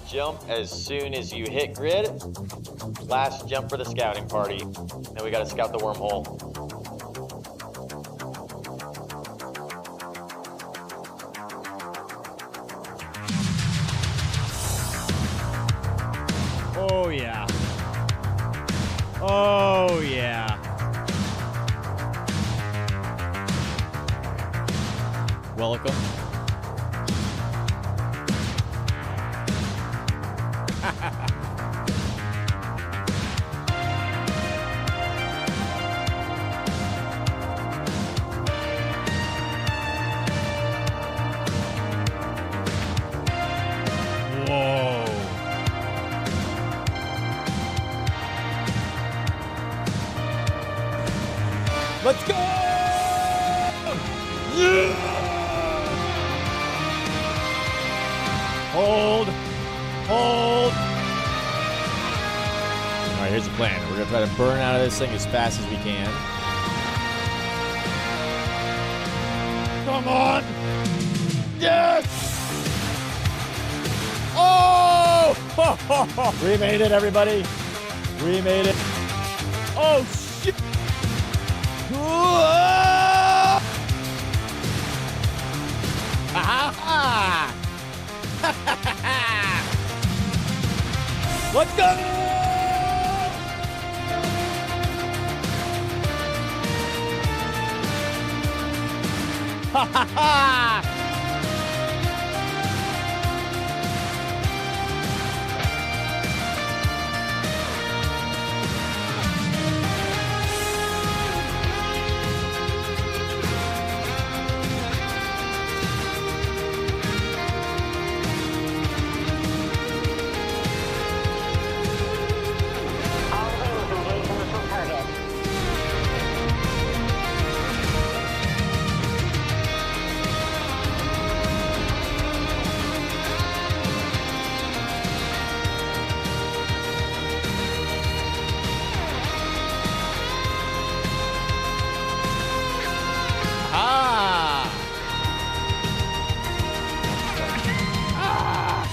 jump as soon as you hit grid. Last jump for the scouting party. Then we gotta scout the wormhole. Oh yeah. Oh yeah. Welcome. Whoa. Let's go! Yeah! Hold. Hold. All right, here's the plan. We're going to try to burn out of this thing as fast as we can. Come on. Yes! Oh! We made it, everybody. We made it. Oh, shit. Let's go! Ha ha ha!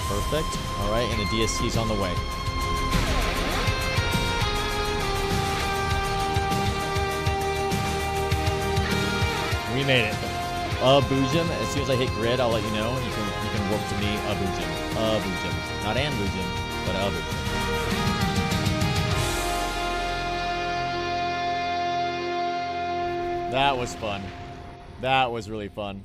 Perfect. All right, and the DSC's on the way. We made it. Boojum. As soon as I hit grid, I'll let you know. You can work to me. Boojum. Boojum. Not and Boojum, but Boojum. That was fun. That was really fun.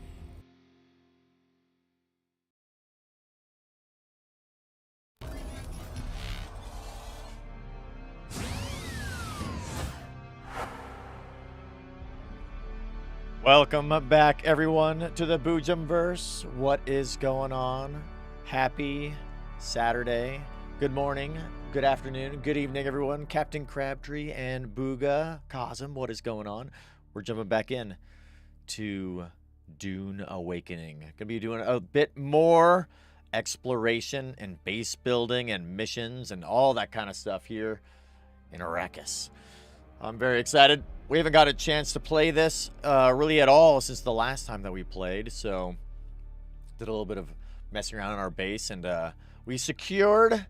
Welcome back, everyone, to the Boojum-Verse. What is going on? Happy Saturday. Good morning, good afternoon, good evening, everyone. Captain Crabtree and Booga Cosm, what is going on? We're jumping back in to Dune Awakening. Gonna be doing a bit more exploration and base building and missions and all that kind of stuff here in Arrakis. I'm very excited. We haven't got a chance to play this really at all since the last time that we played, so did a little bit of messing around on our base, and we secured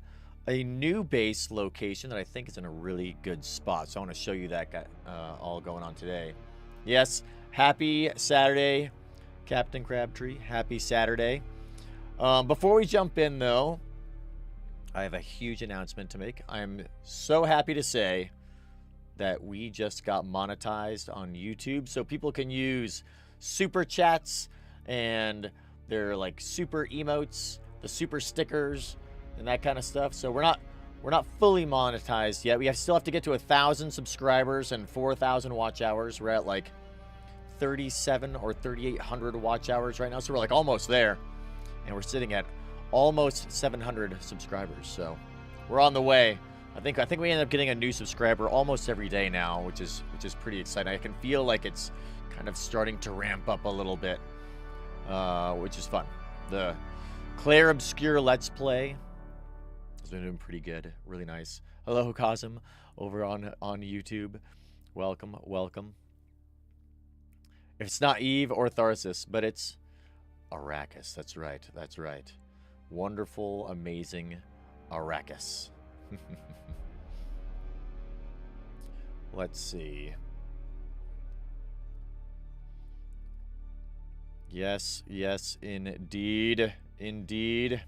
a new base location that I think is in a really good spot. So I want to show you that all going on today. Yes, happy Saturday, Captain Crabtree. Happy Saturday. Before we jump in, though, I have a huge announcement to make. I'm so happy to say that we just got monetized on YouTube, so people can use super chats and their like super emotes, the super stickers, and that kind of stuff. So we're not fully monetized yet. We still have to get to 1,000 subscribers and 4,000 watch hours. We're at like 37 or 3,800 watch hours right now, so we're like almost there, and we're sitting at almost 700 subscribers. So we're on the way. I think we end up getting a new subscriber almost every day now, which is pretty exciting. I can feel like it's kind of starting to ramp up a little bit, which is fun. The Claire Obscure Let's Play has been doing pretty good, really nice. Hello, Cosm, over on YouTube. Welcome, welcome. It's not Eve or Tharsis, but it's Arrakis. That's right, that's right. Wonderful, amazing Arrakis. Let's see. Yes, yes, indeed. Indeed.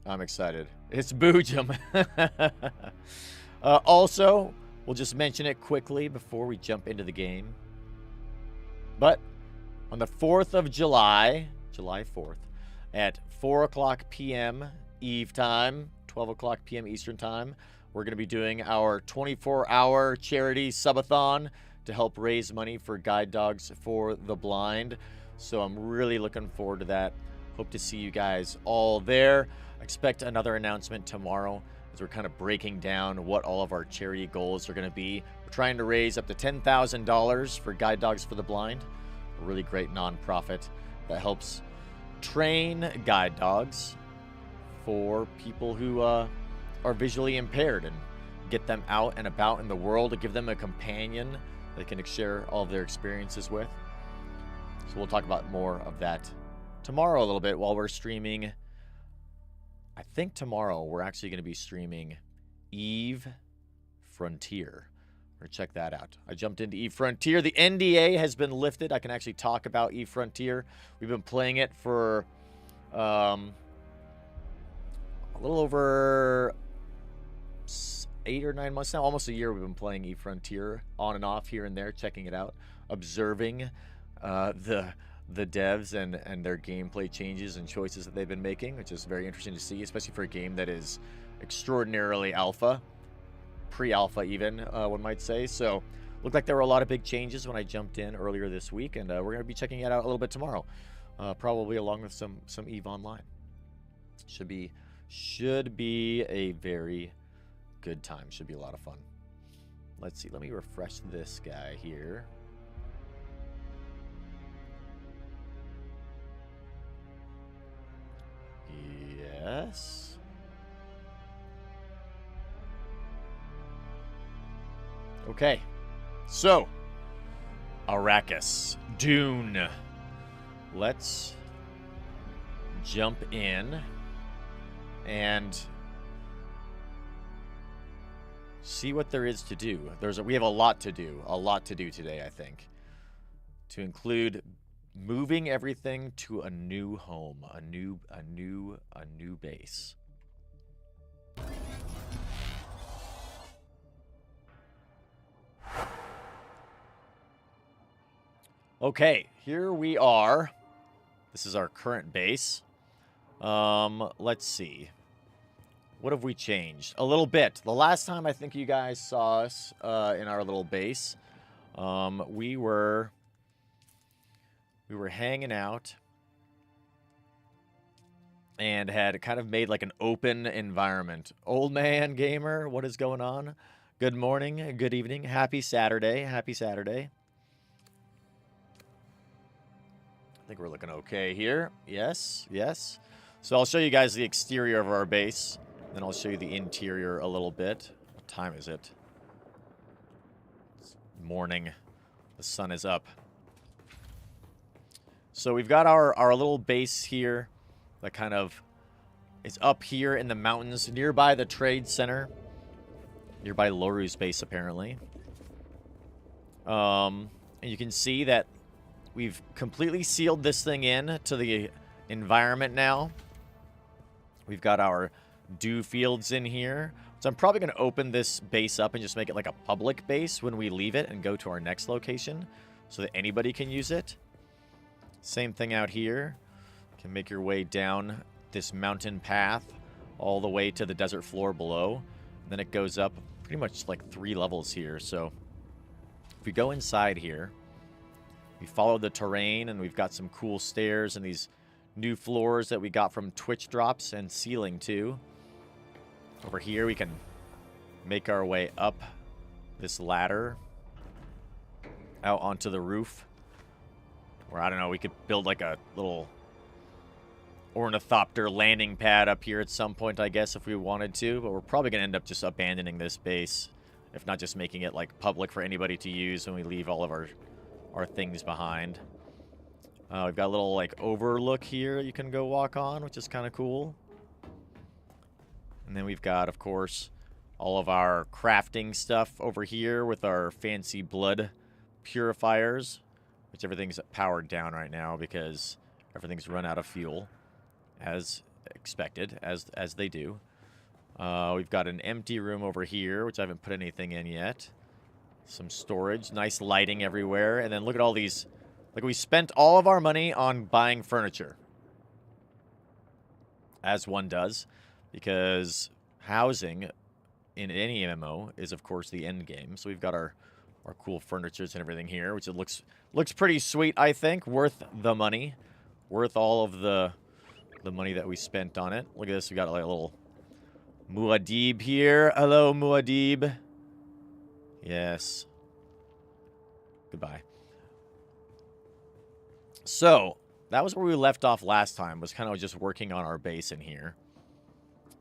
I'm excited. It's Boojum. Also, we'll just mention it quickly before we jump into the game. But on the 4th of July, July 4th, at 4 o'clock p.m. Eve time, 12 o'clock p.m. Eastern time, we're going to be doing our 24-hour charity subathon to help raise money for guide dogs for the blind. So I'm really looking forward to that. Hope to see you guys all there. Expect another announcement tomorrow as we're kind of breaking down what all of our charity goals are going to be. We're trying to raise up to $10,000 for Guide Dogs for the Blind, a really great nonprofit that helps train guide dogs for people who are visually impaired and get them out and about in the world to give them a companion they can share all of their experiences with. So we'll talk about more of that tomorrow a little bit while we're streaming. I think tomorrow we're actually going to be streaming Eve Frontier. We're going to check that out. I jumped into Eve Frontier. The NDA has been lifted. I can actually talk about Eve Frontier. We've been playing it for a little over 8 or 9 months now. Almost a year we've been playing Eve Frontier on and off here and there, checking it out, observing the devs and their gameplay changes and choices that they've been making, which is very interesting to see, especially for a game that is extraordinarily alpha, pre-alpha even, one might say. So looked like there were a lot of big changes when I jumped in earlier this week, and we're going to be checking it out a little bit tomorrow, probably along with some EVE Online. Should be a very good time. Should be a lot of fun. Let's see. Let me refresh this guy here. Yes. Okay. So, Arrakis, Dune. Let's jump in and see what there is to do. We have a lot to do today, I think, to include moving everything to a new home, a new base. Okay, here we are. This is our current base. Let's see. What have we changed? A little bit. The last time I think you guys saw us in our little base, we were hanging out and had kind of made like an open environment. Old man gamer, what is going on? Good morning, good evening, happy Saturday, happy Saturday. I think we're looking okay here. Yes, yes. So I'll show you guys the exterior of our base, then I'll show you the interior a little bit. What time is it? It's morning. The sun is up. So we've got our little base here that kind of is up here in the mountains nearby the trade center, nearby Loru's base apparently. And you can see that we've completely sealed this thing in to the environment now. We've got our dew fields in here. So I'm probably going to open this base up and just make it like a public base when we leave it and go to our next location so that anybody can use it. Same thing out here. You can make your way down this mountain path all the way to the desert floor below. And then it goes up pretty much like 3 levels here. So if we go inside here, we follow the terrain and we've got some cool stairs and these new floors that we got from Twitch drops and ceiling too. Over here we can make our way up this ladder out onto the roof. Or I don't know, we could build like a little ornithopter landing pad up here at some point, I guess, if we wanted to. But we're probably going to end up just abandoning this base, if not just making it like public for anybody to use when we leave all of our things behind. We've got a little like overlook here you can go walk on, which is kind of cool. And then we've got, of course, all of our crafting stuff over here with our fancy blood purifiers, which everything's powered down right now because everything's run out of fuel, as expected, as they do. We've got an empty room over here, which I haven't put anything in yet. Some storage, nice lighting everywhere, and then look at all these. Like, we spent all of our money on buying furniture, as one does, because housing in any MMO is, of course, the end game. So we've got our cool furnitures and everything here, which it looks pretty sweet, I think. Worth the money. Worth all of the money that we spent on it. Look at this. We got like a little Muad'Dib here. Hello, Muad'Dib. Yes. Goodbye. So, that was where we left off last time, was kind of just working on our base in here.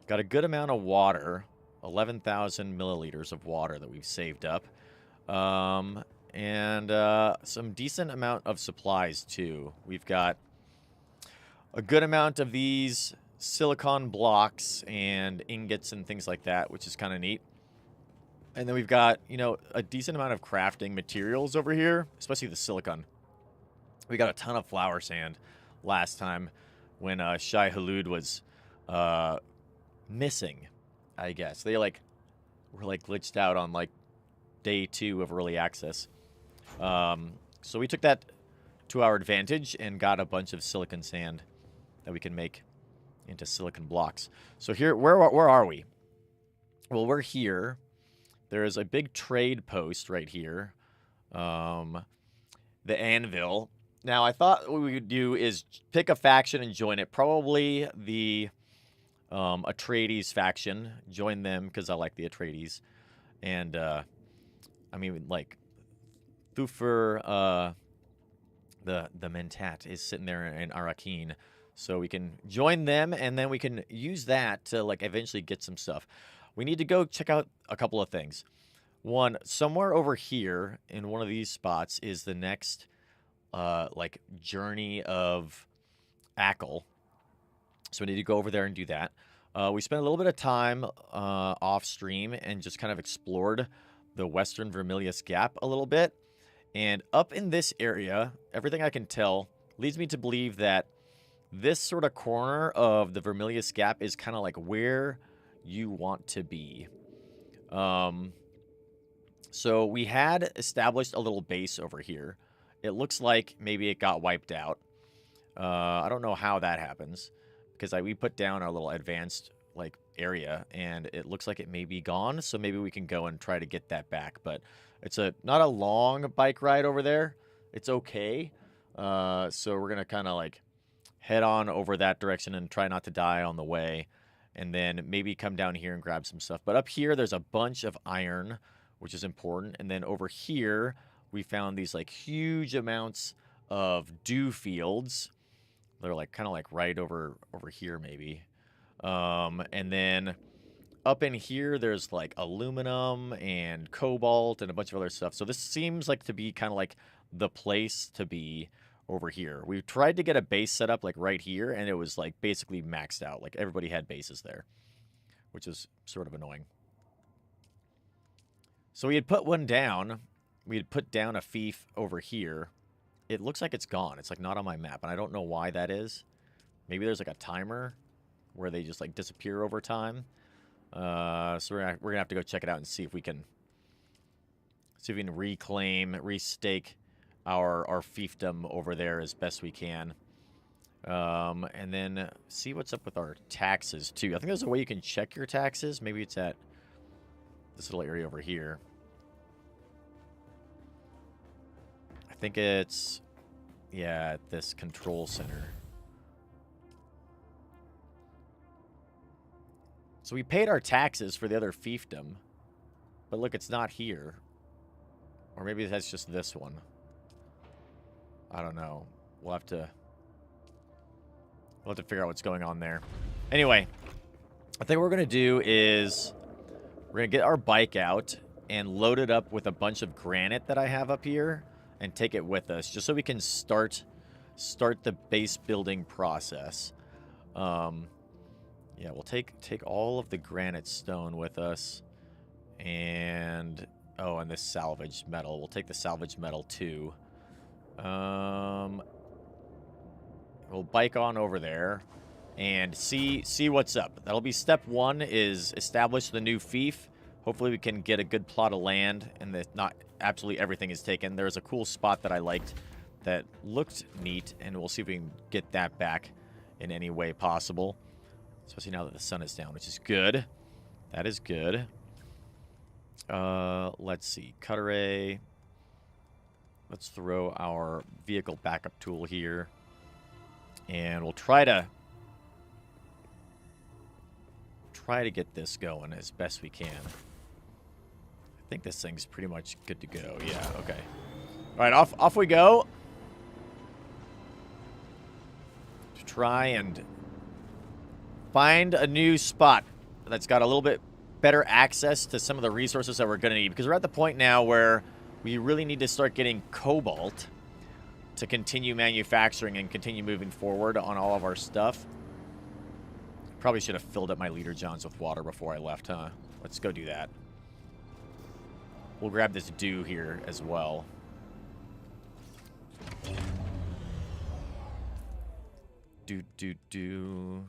Got a good amount of water. 11,000 milliliters of water that we've saved up. And some decent amount of supplies, too. We've got a good amount of these silicon blocks and ingots and things like that, which is kind of neat. And then we've got, you know, a decent amount of crafting materials over here, especially the silicon. We got a ton of flower sand last time when Shai Hulud was missing, I guess. They, like, were, like, glitched out on, like, day 2 of early access. So we took that to our advantage and got a bunch of silicon sand that we can make into silicon blocks. So here, where are we? Well, we're here. There is a big trade post right here. The Anvil. Now, I thought what we would do is pick a faction and join it. Probably the Atreides faction. Join them because I like the Atreides. And, I mean, like, Thufir, the Mentat is sitting there in Arrakis. So we can join them, and then we can use that to, like, eventually get some stuff. We need to go check out a couple of things. One, somewhere over here in one of these spots is the next, like, journey of Ackle. So we need to go over there and do that. We spent a little bit of time off stream and just kind of explored the Western Vermilius Gap a little bit. And up in this area, everything I can tell leads me to believe that this sort of corner of the Vermilius Gap is kind of like where you want to be. So we had established a little base over here. It looks like maybe it got wiped out. I don't know how that happens because we put down our little advanced like area and it looks like it may be gone. So maybe we can go and try to get that back. But it's not a long bike ride over there. It's okay. So we're gonna kind of like head on over that direction and try not to die on the way. And then maybe come down here and grab some stuff. But up here, there's a bunch of iron, which is important. And then over here, we found these like huge amounts of dew fields. They're like kind of like right over here maybe. And then up in here, there's like aluminum and cobalt and a bunch of other stuff. So this seems like to be kind of like the place to be over here. We tried to get a base set up like right here, and it was like basically maxed out. Like everybody had bases there, which is sort of annoying. So we had put one down. We had put down a fief over here. It looks like it's gone. It's like not on my map, and I don't know why that is. Maybe there's like a timer where they just like disappear over time. So we're gonna have to go check it out and see if we can reclaim, restake our fiefdom over there as best we can. And then see what's up with our taxes too. I think there's a way you can check your taxes. Maybe it's at this little area over here. I think it's, yeah, at this control center. So we paid our taxes for the other fiefdom, but look, it's not here. Or maybe that's just this one. I don't know. We'll have to figure out what's going on there. Anyway, I think what we're going to do is we're going to get our bike out and load it up with a bunch of granite that I have up here and take it with us just so we can start the base building process. Yeah, we'll take all of the granite stone with us. And... oh, and this salvaged metal. We'll take the salvaged metal, too. We'll bike on over there and see what's up. That'll be step 1, is establish the new fief. Hopefully we can get a good plot of land and that not absolutely everything is taken. There's a cool spot that I liked that looked neat, and we'll see if we can get that back in any way possible. Especially now that the sun is down, which is good. That is good. Let's see. Cut array. Let's throw our vehicle backup tool here. And we'll try to get this going as best we can. I think this thing's pretty much good to go. Yeah, okay. All right, off we go. To try and find a new spot that's got a little bit better access to some of the resources that we're going to need. Because we're at the point now where we really need to start getting cobalt to continue manufacturing and continue moving forward on all of our stuff. Probably should have filled up my leader johns with water before I left, huh? Let's go do that. We'll grab this dew here as well. Do.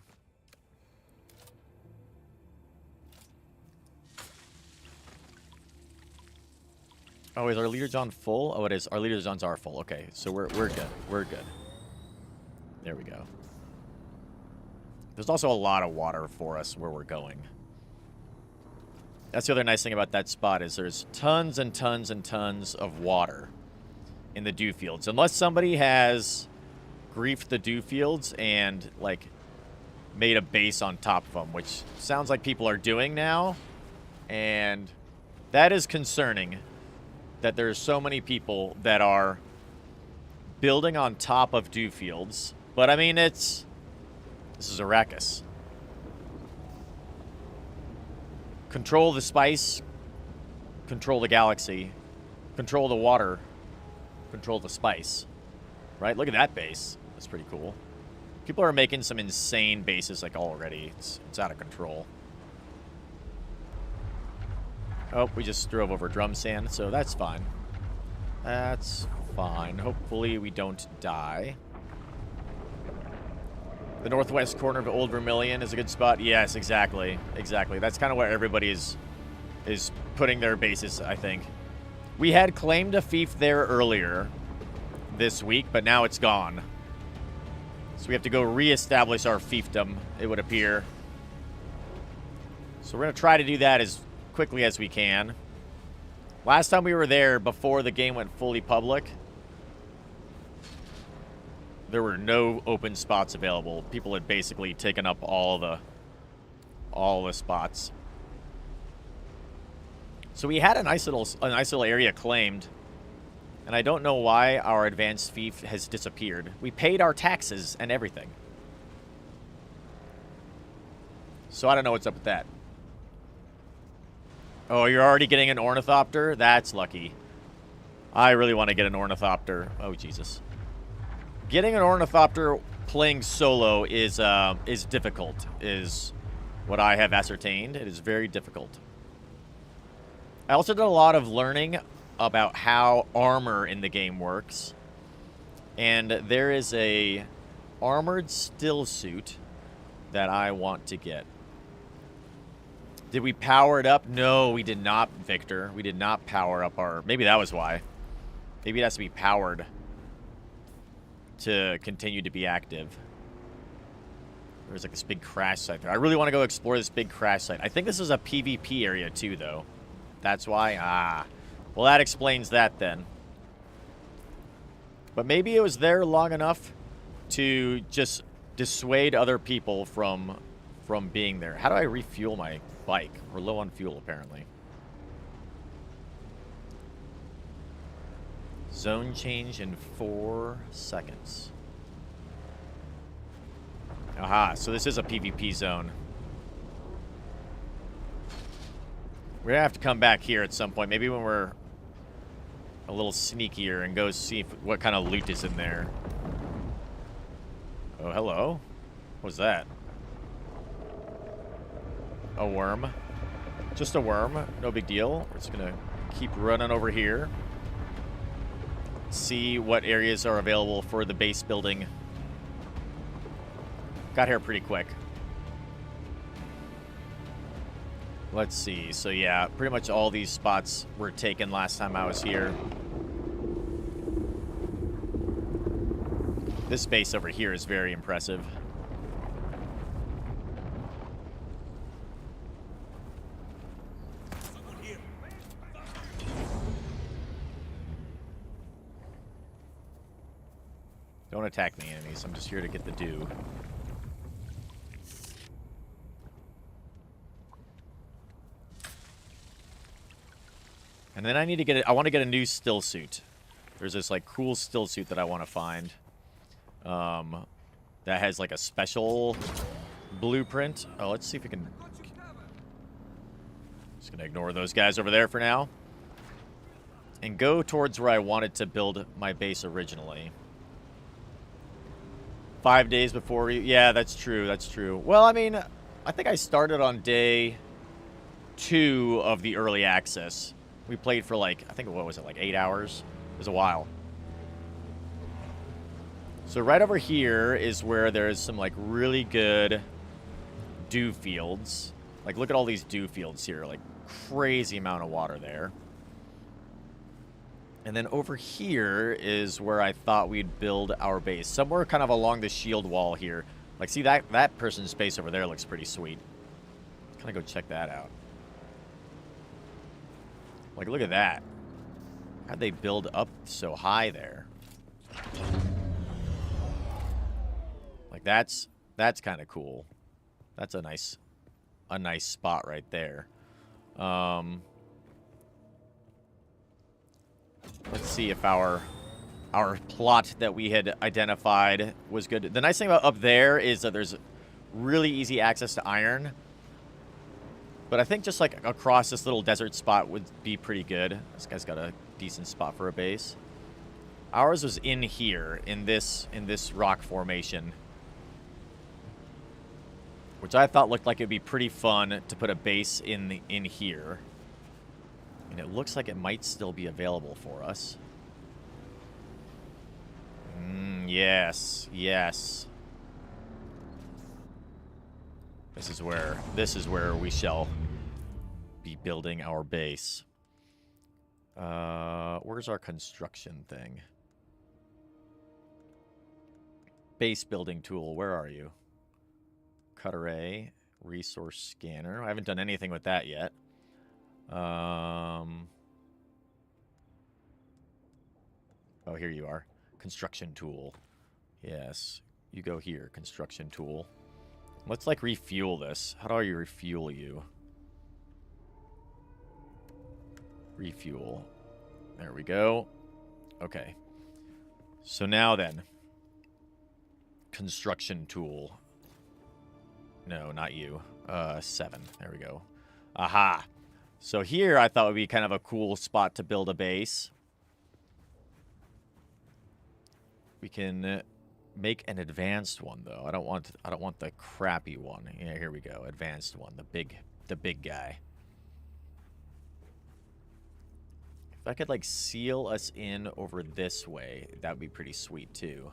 Oh, is our leader john full? Oh, it is. Our leader johns are full. Okay, so we're good. We're good. There we go. There's also a lot of water for us where we're going. That's the other nice thing about that spot, is there's tons and tons and tons of water in the dew fields. Unless somebody has griefed the dew fields and, like, made a base on top of them, which sounds like people are doing now. And that is concerning, that there's so many people that are building on top of dew fields. But, I mean, this is Arrakis. Control the spice, control the galaxy, control the water, control the spice. Right? Look at that base. That's pretty cool. People are making some insane bases, like, already. It's out of control. Oh, we just drove over drum sand, so that's fine. That's fine. Hopefully we don't die. The northwest corner of Old Vermilion is a good spot. Yes, exactly. Exactly. That's kind of where everybody is putting their bases, I think. We had claimed a fief there earlier this week, but now it's gone. So we have to go reestablish our fiefdom, it would appear. So we're going to try to do that as quickly as we can. Last time we were there, before the game went fully public, there were no open spots available. People had basically taken up all the spots. So we had a nice little area claimed, and I don't know why our advanced fief has disappeared. We paid our taxes and everything. So I don't know what's up with that. Oh, you're already getting an ornithopter? That's lucky. I really want to get an ornithopter. Oh, Jesus. Getting an ornithopter playing solo is difficult, is what I have ascertained. It is very difficult. I also did a lot of learning about how armor in the game works. And there is a armored still suit that I want to get. Did we power it up? No, we did not, Victor. We did not power up our... Maybe that was why. Maybe it has to be powered to continue to be active. There's like this big crash site there. I really want to go explore this big crash site. I think this is a PvP area too, though. That's why? Ah. Well, that explains that then. But maybe it was there long enough to just dissuade other people from being there. How do I refuel my bike? We're low on fuel, apparently. Zone change in 4 seconds. Aha, so this is a PvP zone. We're gonna have to come back here at some point. Maybe when we're a little sneakier and go see what kind of loot is in there. Oh, hello. What was that? a worm. Just a worm. No big deal. We're just going to keep running over here. See what areas are available for the base building. Got here pretty quick. Let's see. So yeah, pretty much all these spots were taken last time I was here. This base over here is very impressive. Don't attack me, enemies. I'm just here to get the dew. And then I need to get it. I want to get a new still suit. There's this like cool still suit that I want to find. That has like a special blueprint. Oh, let's see if we can. Just gonna ignore those guys over there for now, and go towards where I wanted to build my base originally. 5 days before we... Yeah, that's true. That's true. Well, I mean, I think I started on day 2 of the early access. We played for like, I think, what was it, like 8 hours? It was a while. So right over here is where there's some like really good dew fields. Like, look at all these dew fields here. Like, crazy amount of water there. And then over here is where I thought we'd build our base. Somewhere kind of along the shield wall here. Like, see, that person's base over there looks pretty sweet. Kind of go check that out. Like, look at that. How'd they build up so high there? Like, that's kind of cool. That's a nice spot right there. Let's see if our plot that we had identified was good. The nice thing about up there is that there's really easy access to iron. But I think just like across this little desert spot would be pretty good. This guy's got a decent spot for a base. Ours was in here, in this rock formation, which I thought looked like it'd be pretty fun to put a base in here. And it looks like it might still be available for us. Yes, yes. This is where we shall be building our base. Where's our construction thing? Base building tool, where are you? Cut array, resource scanner. I haven't done anything with that yet. Oh, here you are. Construction tool. Yes. You go here, construction tool. Let's, like, refuel this. How do I refuel you? Refuel. There we go. Okay. So now then. Construction tool. No, not you. 7. There we go. Aha. So here I thought would be kind of a cool spot to build a base. We can make an advanced one though. I don't want the crappy one. Yeah, here we go. Advanced one, the big guy. If I could like seal us in over this way, that would be pretty sweet too.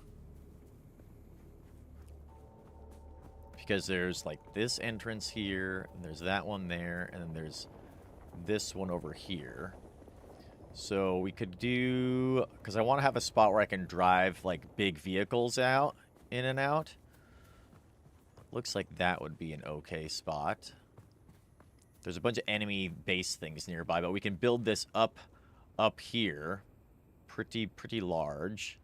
Because there's like this entrance here, and there's that one there, and then there's this one over here. So we could do, because I want to have a spot where I can drive like big vehicles out, in and out. Looks like that would be an okay spot. There's a bunch of enemy base things nearby, but we can build this up here. Pretty large.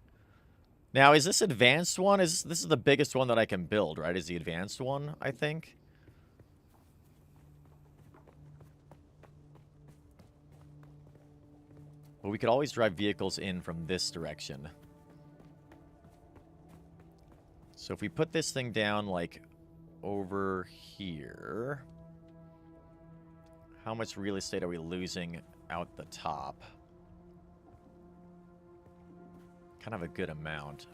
Now, is this advanced one? This is the biggest one that I can build, right? Is the advanced one, I think. But we could always drive vehicles in from this direction. So if we put this thing down, like, over here... How much real estate are we losing out the top? Kind of a good amount.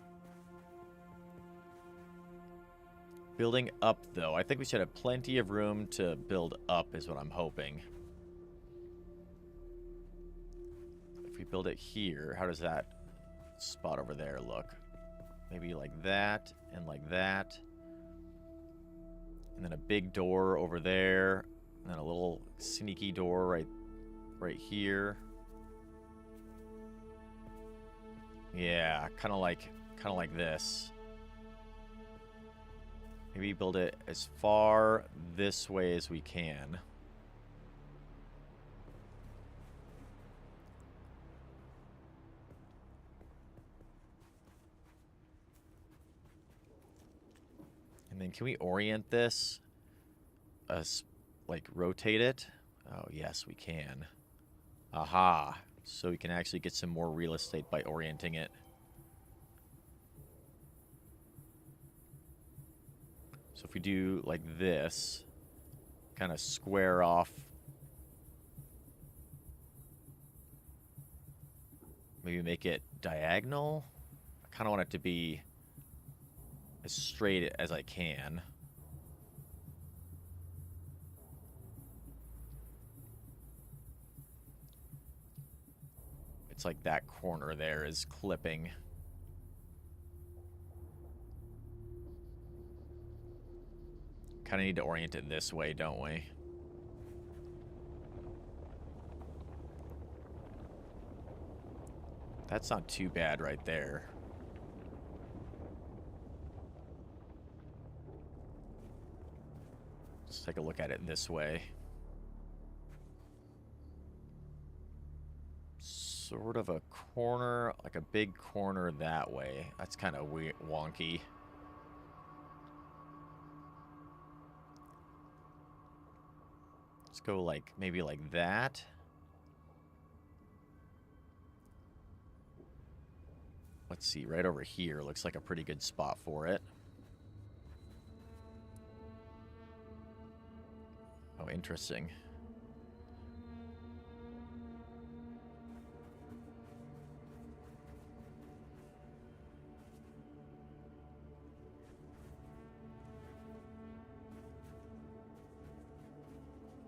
Building up, though. I think we should have plenty of room to build up is what I'm hoping. If we build it here, how does that spot over there look? Maybe like that and like that. And then a big door over there. And then a little sneaky door right here. Yeah, kind of like this. Maybe build it as far this way as we can. And then can we orient this? Like rotate it? Oh, yes, we can. Aha. So we can actually get some more real estate by orienting it. So if we do like this, kind of square off. Maybe make it diagonal. I kind of want it to be as straight as I can. It's like that corner there is clipping. Kind of need to orient it this way, don't we? That's not too bad right there. Let's take a look at it this way. Sort of a corner, like a big corner that way. That's kind of weird, wonky. Let's go like, maybe like that. Let's see, right over here looks like a pretty good spot for it. Oh, interesting.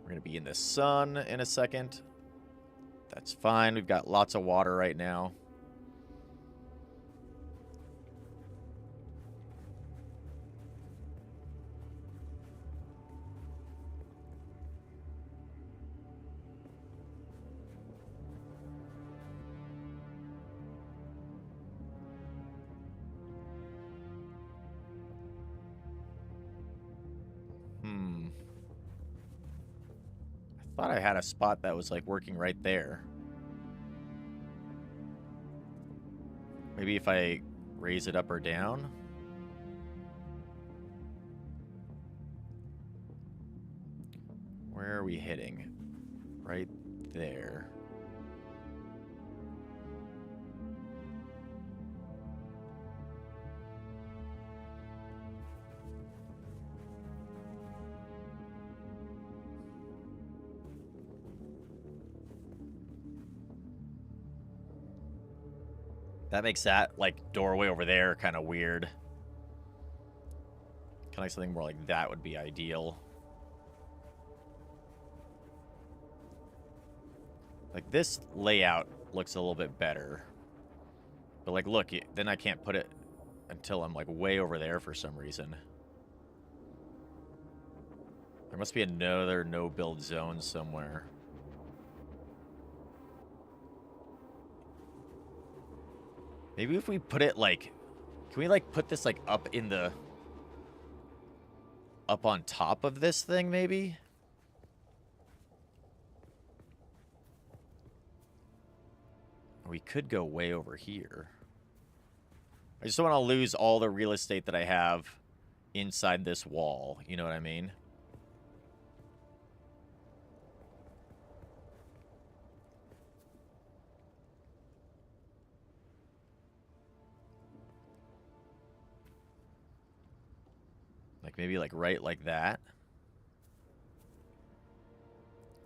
We're going to be in the sun in a second. That's fine. We've got lots of water right now. I thought I had a spot that was like working right there. Maybe if I raise it up or down. Where are we hitting? Right there. That makes that, like, doorway over there kind of weird. Kind of like something more like that would be ideal. Like, this layout looks a little bit better. But, like, look, then I can't put it until I'm, like, way over there for some reason. There must be another no-build zone somewhere. Maybe if we put it, like... Can we, like, put this, like, up in the... Up on top of this thing, maybe? Or we could go way over here. I just don't want to lose all the real estate that I have inside this wall. You know what I mean? Like, maybe, like, right like that.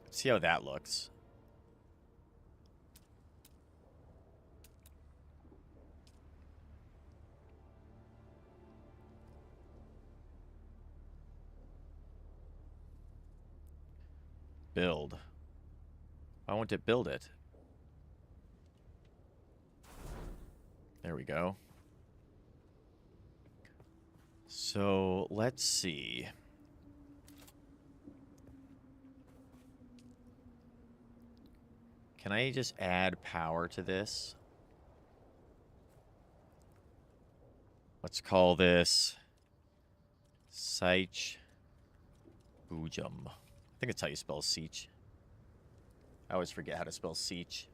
Let's see how that looks. Build. Why won't it build it? There we go. So, let's see. Can I just add power to this? Let's call this Siege Boojum. I think it's how you spell Siege. I always forget how to spell Siege.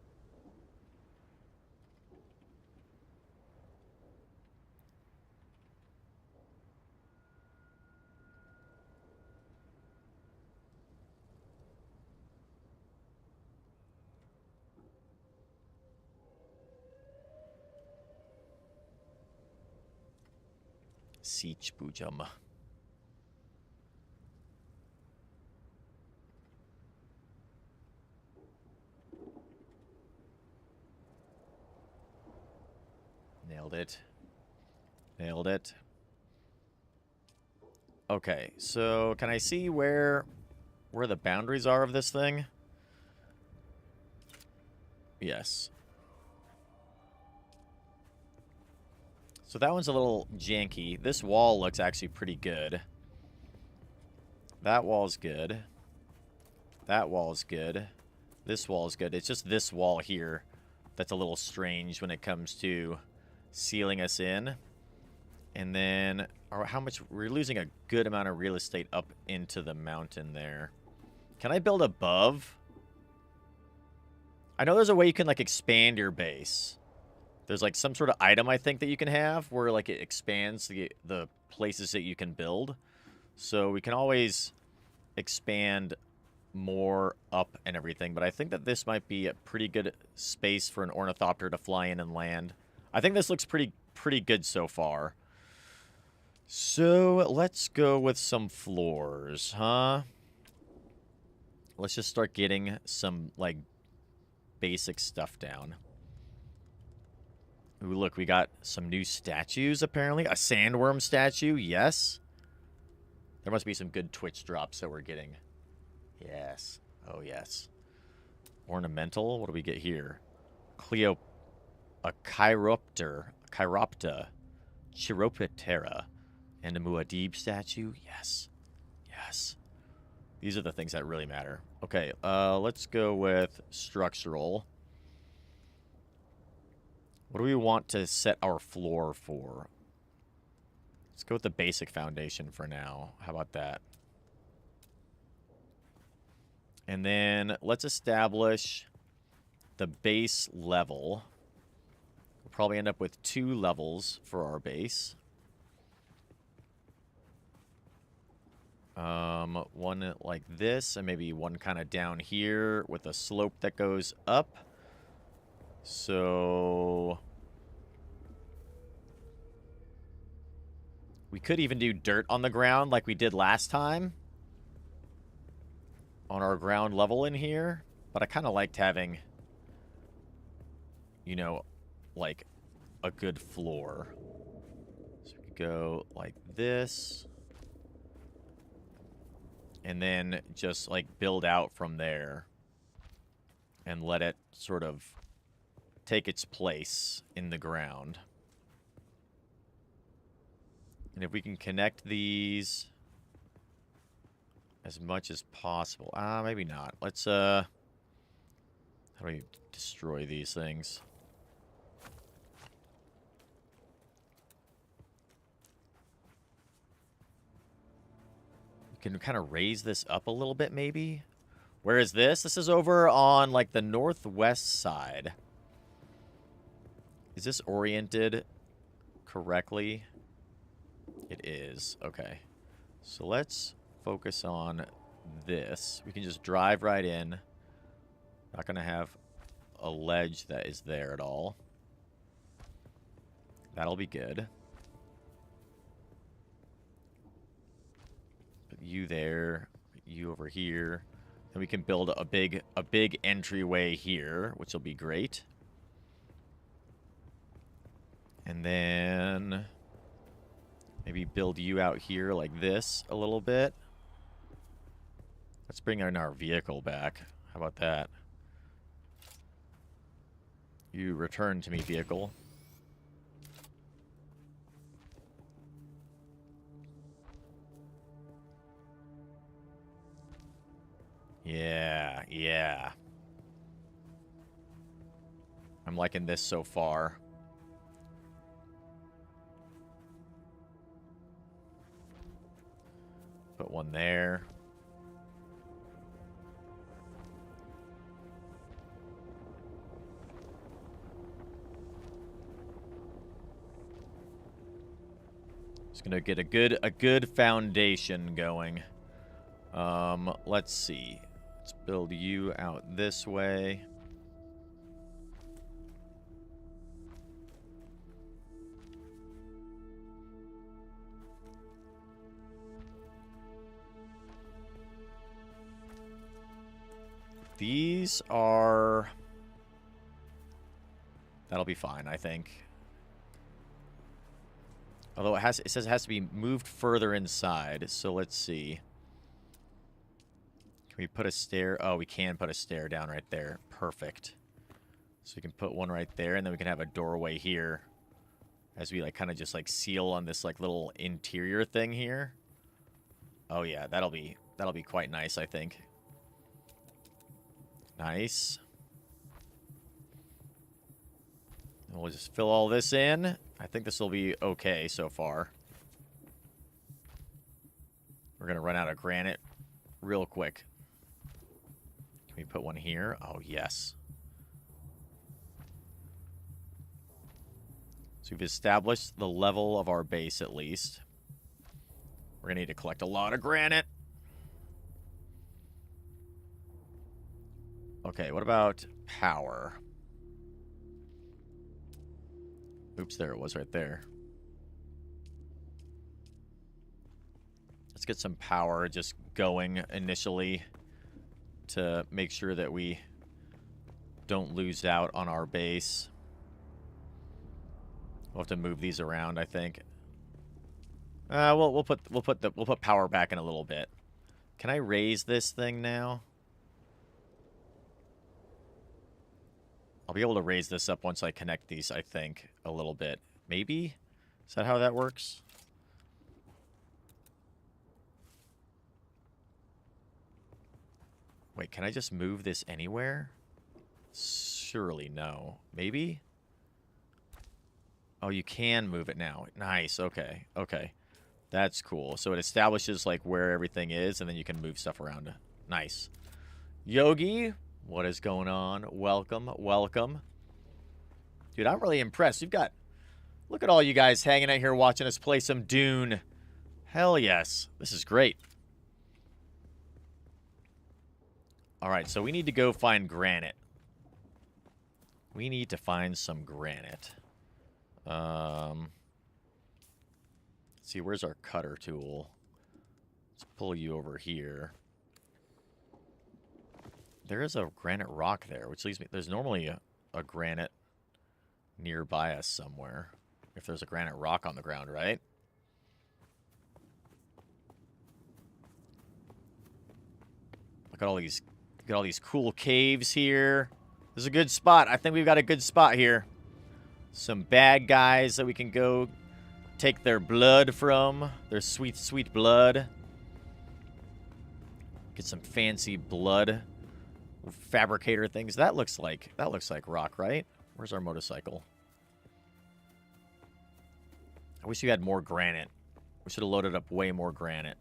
Siege Boojum. Nailed it. Nailed it. Okay, so can I see where the boundaries are of this thing? Yes. So that one's a little janky. This wall looks actually pretty good. That wall's good. That wall's good. This wall's good. It's just this wall here that's a little strange when it comes to sealing us in. And then, how much? We're losing a good amount of real estate up into the mountain there. Can I build above? I know there's a way you can, like, expand your base. There's, like, some sort of item, I think, that you can have where, like, it expands the places that you can build. So we can always expand more up and everything. But I think that this might be a pretty good space for an ornithopter to fly in and land. I think this looks pretty good so far. So let's go with some floors, huh? Let's just start getting some, like, basic stuff down. Ooh, look, we got some new statues, apparently. A sandworm statue, yes. There must be some good Twitch drops that we're getting. Yes. Oh, yes. Ornamental, what do we get here? A chiropter, Chiroptera, and a Muad'Dib statue, yes. Yes. These are the things that really matter. Okay, let's go with structural. What do we want to set our floor for? Let's go with the basic foundation for now. How about that? And then let's establish the base level. We'll probably end up with 2 levels for our base. One like this, and maybe one kind of down here with a slope that goes up. So we could even do dirt on the ground like we did last time on our ground level in here. But I kind of liked having, you know, like a good floor. So we could go like this. And then just like build out from there. And let it sort of take its place in the ground. And if we can connect these as much as possible. Maybe not. Let's, how do we destroy these things? We can kind of raise this up a little bit, maybe. Where is this? This is over on, like, the northwest side. Is this oriented correctly? It is. Okay. So let's focus on this. We can just drive right in. Not going to have a ledge that is there at all. That'll be good. Put you there. Put you over here. And we can build a big entryway here, which will be great. And then maybe build you out here like this a little bit. Let's bring in our vehicle back. How about that? You return to me, vehicle. Yeah, yeah. I'm liking this so far. Put one there. Just gonna get a good foundation going. Let's see. Let's build you out this way. These are... That'll be fine, I think. Although it says it has to be moved further inside, so let's see. Can we put a stair? Oh, we can put a stair down right there. Perfect. So we can put one right there, and then we can have a doorway here as we like kind of just like seal on this like little interior thing here. Oh yeah, that'll be quite nice, I think. Nice. And we'll just fill all this in. I think this will be okay so far. We're going to run out of granite real quick. Can we put one here? Oh, yes. So we've established the level of our base at least. We're going to need to collect a lot of granite. Okay, what about power? Oops, there it was right there. Let's get some power just going initially to make sure that we don't lose out on our base. We'll have to move these around, I think. We'll put power back in a little bit. Can I raise this thing now? I'll be able to raise this up once I connect these, I think, a little bit. Maybe? Is that how that works? Wait, can I just move this anywhere? Surely no. Maybe? Oh, you can move it now. Nice, okay, okay. That's cool. So it establishes, like, where everything is, and then you can move stuff around. Nice. Yogi, what is going on? Welcome, welcome. Dude, I'm really impressed. You've got... Look at all you guys hanging out here watching us play some Dune. Hell yes. This is great. Alright, so we need to go find granite. We need to find some granite. Let's see, where's our cutter tool? Let's pull you over here. There is a granite rock there, which leads me... There's normally a granite nearby us somewhere. If there's a granite rock on the ground, right? Look at all these... Look at all these cool caves here. This is a good spot. I think we've got a good spot here. Some bad guys that we can go take their blood from. Their sweet, sweet blood. Get some fancy blood fabricator things. That looks like rock, right? Where's our motorcycle? I wish we had more granite. We should have loaded up way more granite.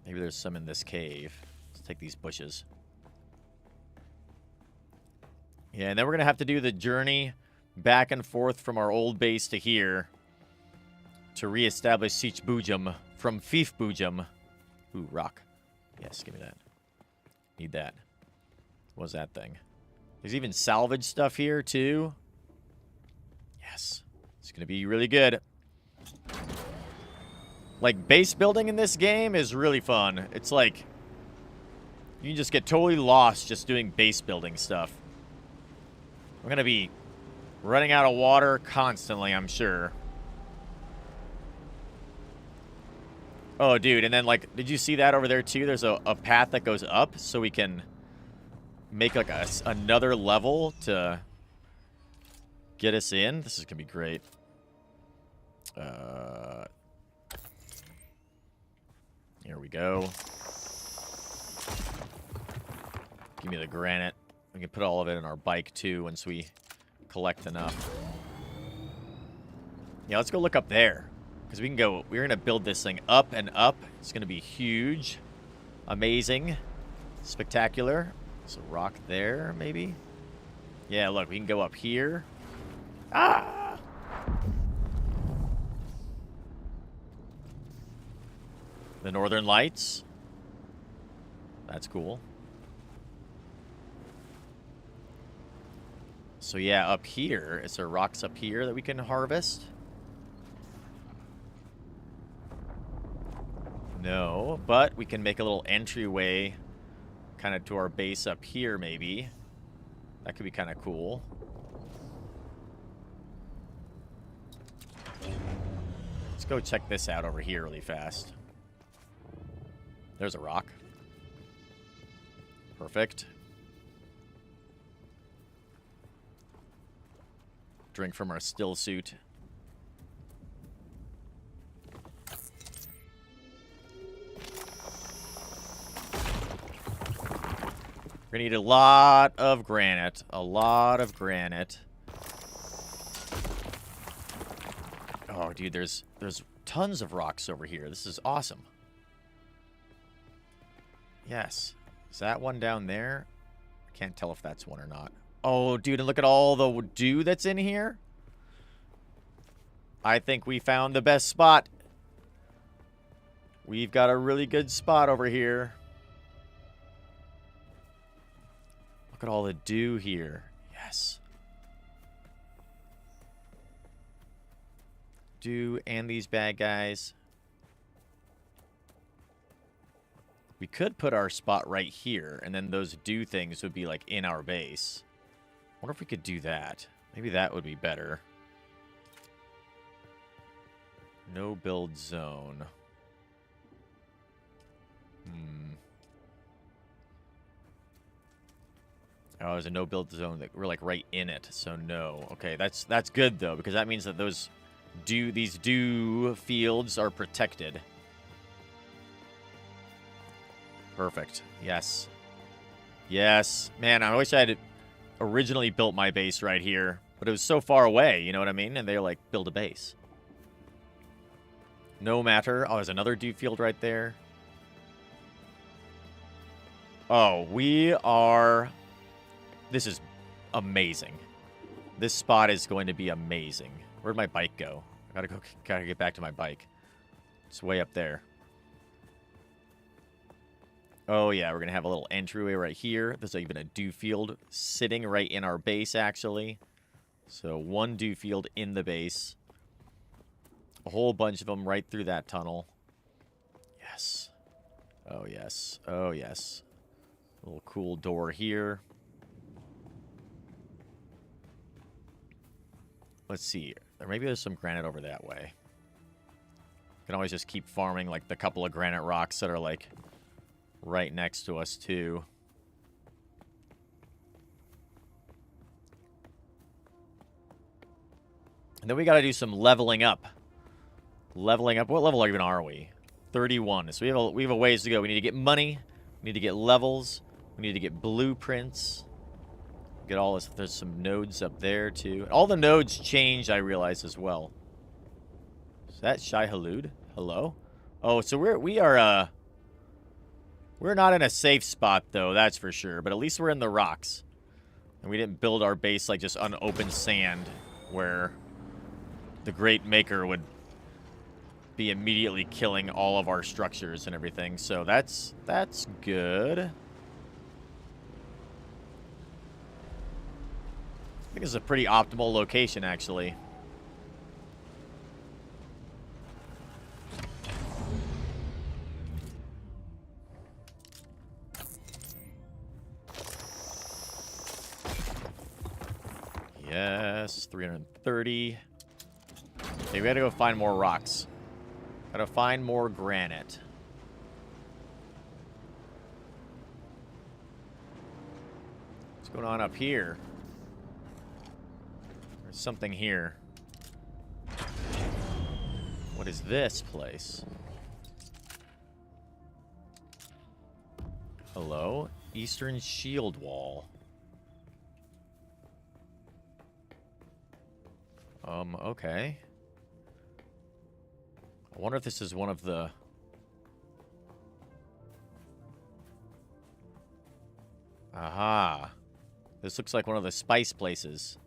Maybe there's some in this cave. Let's take these bushes. Yeah, and then we're going to have to do the journey back and forth from our old base to here to reestablish Siege Boojum from Fief Boojum. Ooh, rock. Yes, give me that. Need that. What was that thing? There's even salvage stuff here, too. Yes. It's going to be really good. Like, base building in this game is really fun. It's like... You can just get totally lost just doing base building stuff. We're going to be running out of water constantly, I'm sure. Oh, dude, and then, like, did you see that over there, too? There's a path that goes up, so we can make, like, another level to get us in. This is going to be great. Here we go. Give me the granite. We can put all of it in our bike, too, once we collect enough. Yeah, let's go look up there. Because we can go, we're going to build this thing up and up. It's going to be huge. Amazing. Spectacular. There's a rock there, maybe? Yeah, look, we can go up here. Ah! The Northern Lights. That's cool. So yeah, up here, is there rocks up here that we can harvest? No, but we can make a little entryway kind of to our base up here, maybe. That could be kind of cool. Let's go check this out over here really fast. There's a rock. Perfect. Drink from our still suit. We're gonna need a lot of granite. A lot of granite. Oh, dude, there's tons of rocks over here. This is awesome. Yes. Is that one down there? I can't tell if that's one or not. Oh, dude, and look at all the dew that's in here. I think we found the best spot. We've got a really good spot over here. Look at all the dew here. Yes. Dew and these bad guys. We could put our spot right here, and then those dew things would be, like, in our base. I wonder if we could do that. Maybe that would be better. No build zone. Oh, there's a no build zone that we're like right in it, so no. Okay, that's good though, because that means that these dew fields are protected. Perfect. Yes. Yes. Man, I wish I had originally built my base right here, but it was so far away, you know what I mean? And they're like, build a base. No matter. Oh, there's another dew field right there. Oh, we are... This is amazing. This spot is going to be amazing. Where'd my bike go? I gotta get back to my bike. It's way up there. Oh, yeah, we're gonna have a little entryway right here. There's even a dew field sitting right in our base, actually. So, one dew field in the base. A whole bunch of them right through that tunnel. Yes. Oh, yes. Oh, yes. A little cool door here. Let's see. Or maybe there's some granite over that way. Can always just keep farming, like, the couple of granite rocks that are, like, right next to us, too. And then we gotta do some leveling up. Leveling up. What level even are we? 31. So we have a ways to go. We need to get money. We need to get levels. We need to get blueprints. Get all this. There's some nodes up there, too. All the nodes change, I realize, as well. Is that Shai Halud? Hello? Oh, so we're not in a safe spot, though, that's for sure. But at least we're in the rocks. And we didn't build our base, like, just on open sand, where the Great Maker would be immediately killing all of our structures and everything. So that's good. I think it's a pretty optimal location, actually. Yes, 330. Okay, we gotta go find more rocks. Gotta find more granite. What's going on up here? There's something here. What is this place? Hello? Eastern Shield Wall. Okay. I wonder if this is one of the... Aha. This looks like one of the spice places.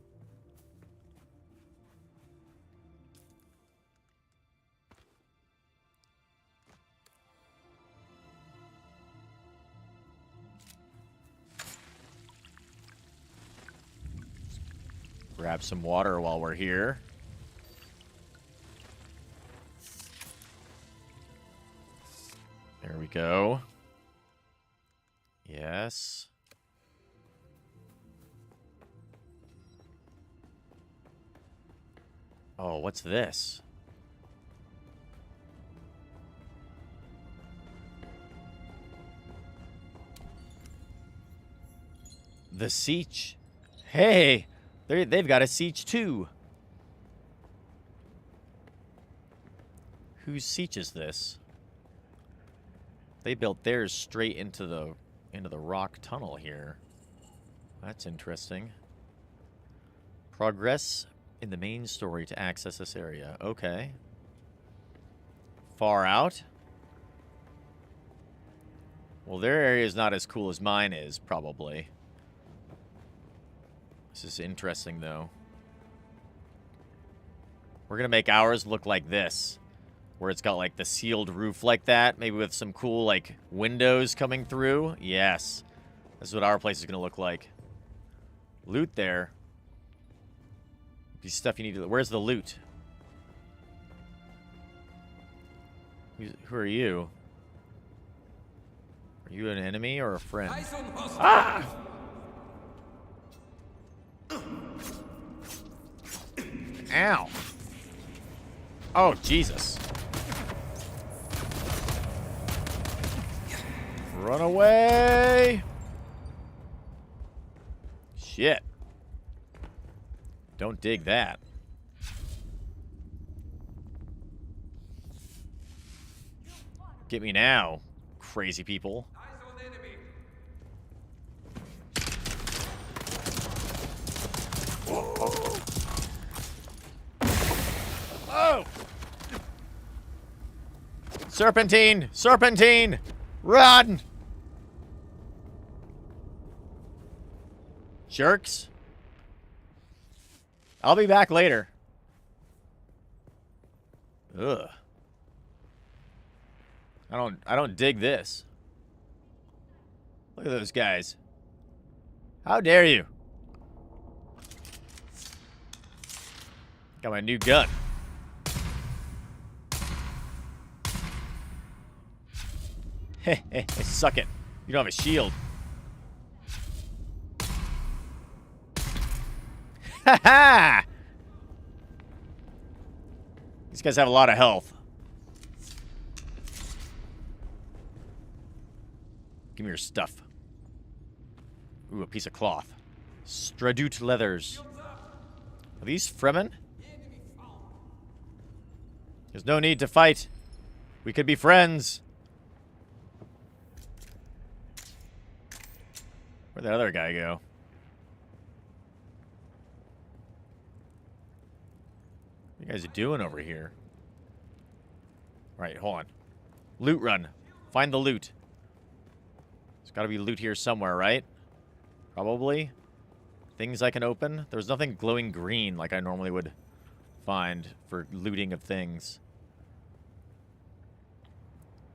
Grab some water while we're here. There we go. Yes. Oh, what's this? The Siege. Hey! They've got a siege too. Whose siege is this? They built theirs straight into the rock tunnel here. That's interesting. Progress in the main story to access this area. Okay. Far out? Well, their area is not as cool as mine is, probably. This is interesting, though. We're going to make ours look like this. Where it's got, like, the sealed roof like that. Maybe with some cool, like, windows coming through. Yes. This is what our place is going to look like. Loot there. These stuff you need to... Where's the loot? Who are you? Are you an enemy or a friend? Ah! Ow. Oh, Jesus. Run away. Shit. Don't dig that. Get me now, crazy people. Oh! Serpentine! Serpentine! Run! Jerks. I'll be back later. Ugh. I don't dig this. Look at those guys. How dare you? Got my new gun. Hey, suck it. You don't have a shield. Ha ha! These guys have a lot of health. Give me your stuff. Ooh, a piece of cloth. Stradute leathers. Are these Fremen? There's no need to fight. We could be friends. Where'd that other guy go? What are you guys doing over here? Alright, hold on. Loot run. Find the loot. There's gotta be loot here somewhere, right? Probably. Things I can open. There's nothing glowing green like I normally would find for looting of things.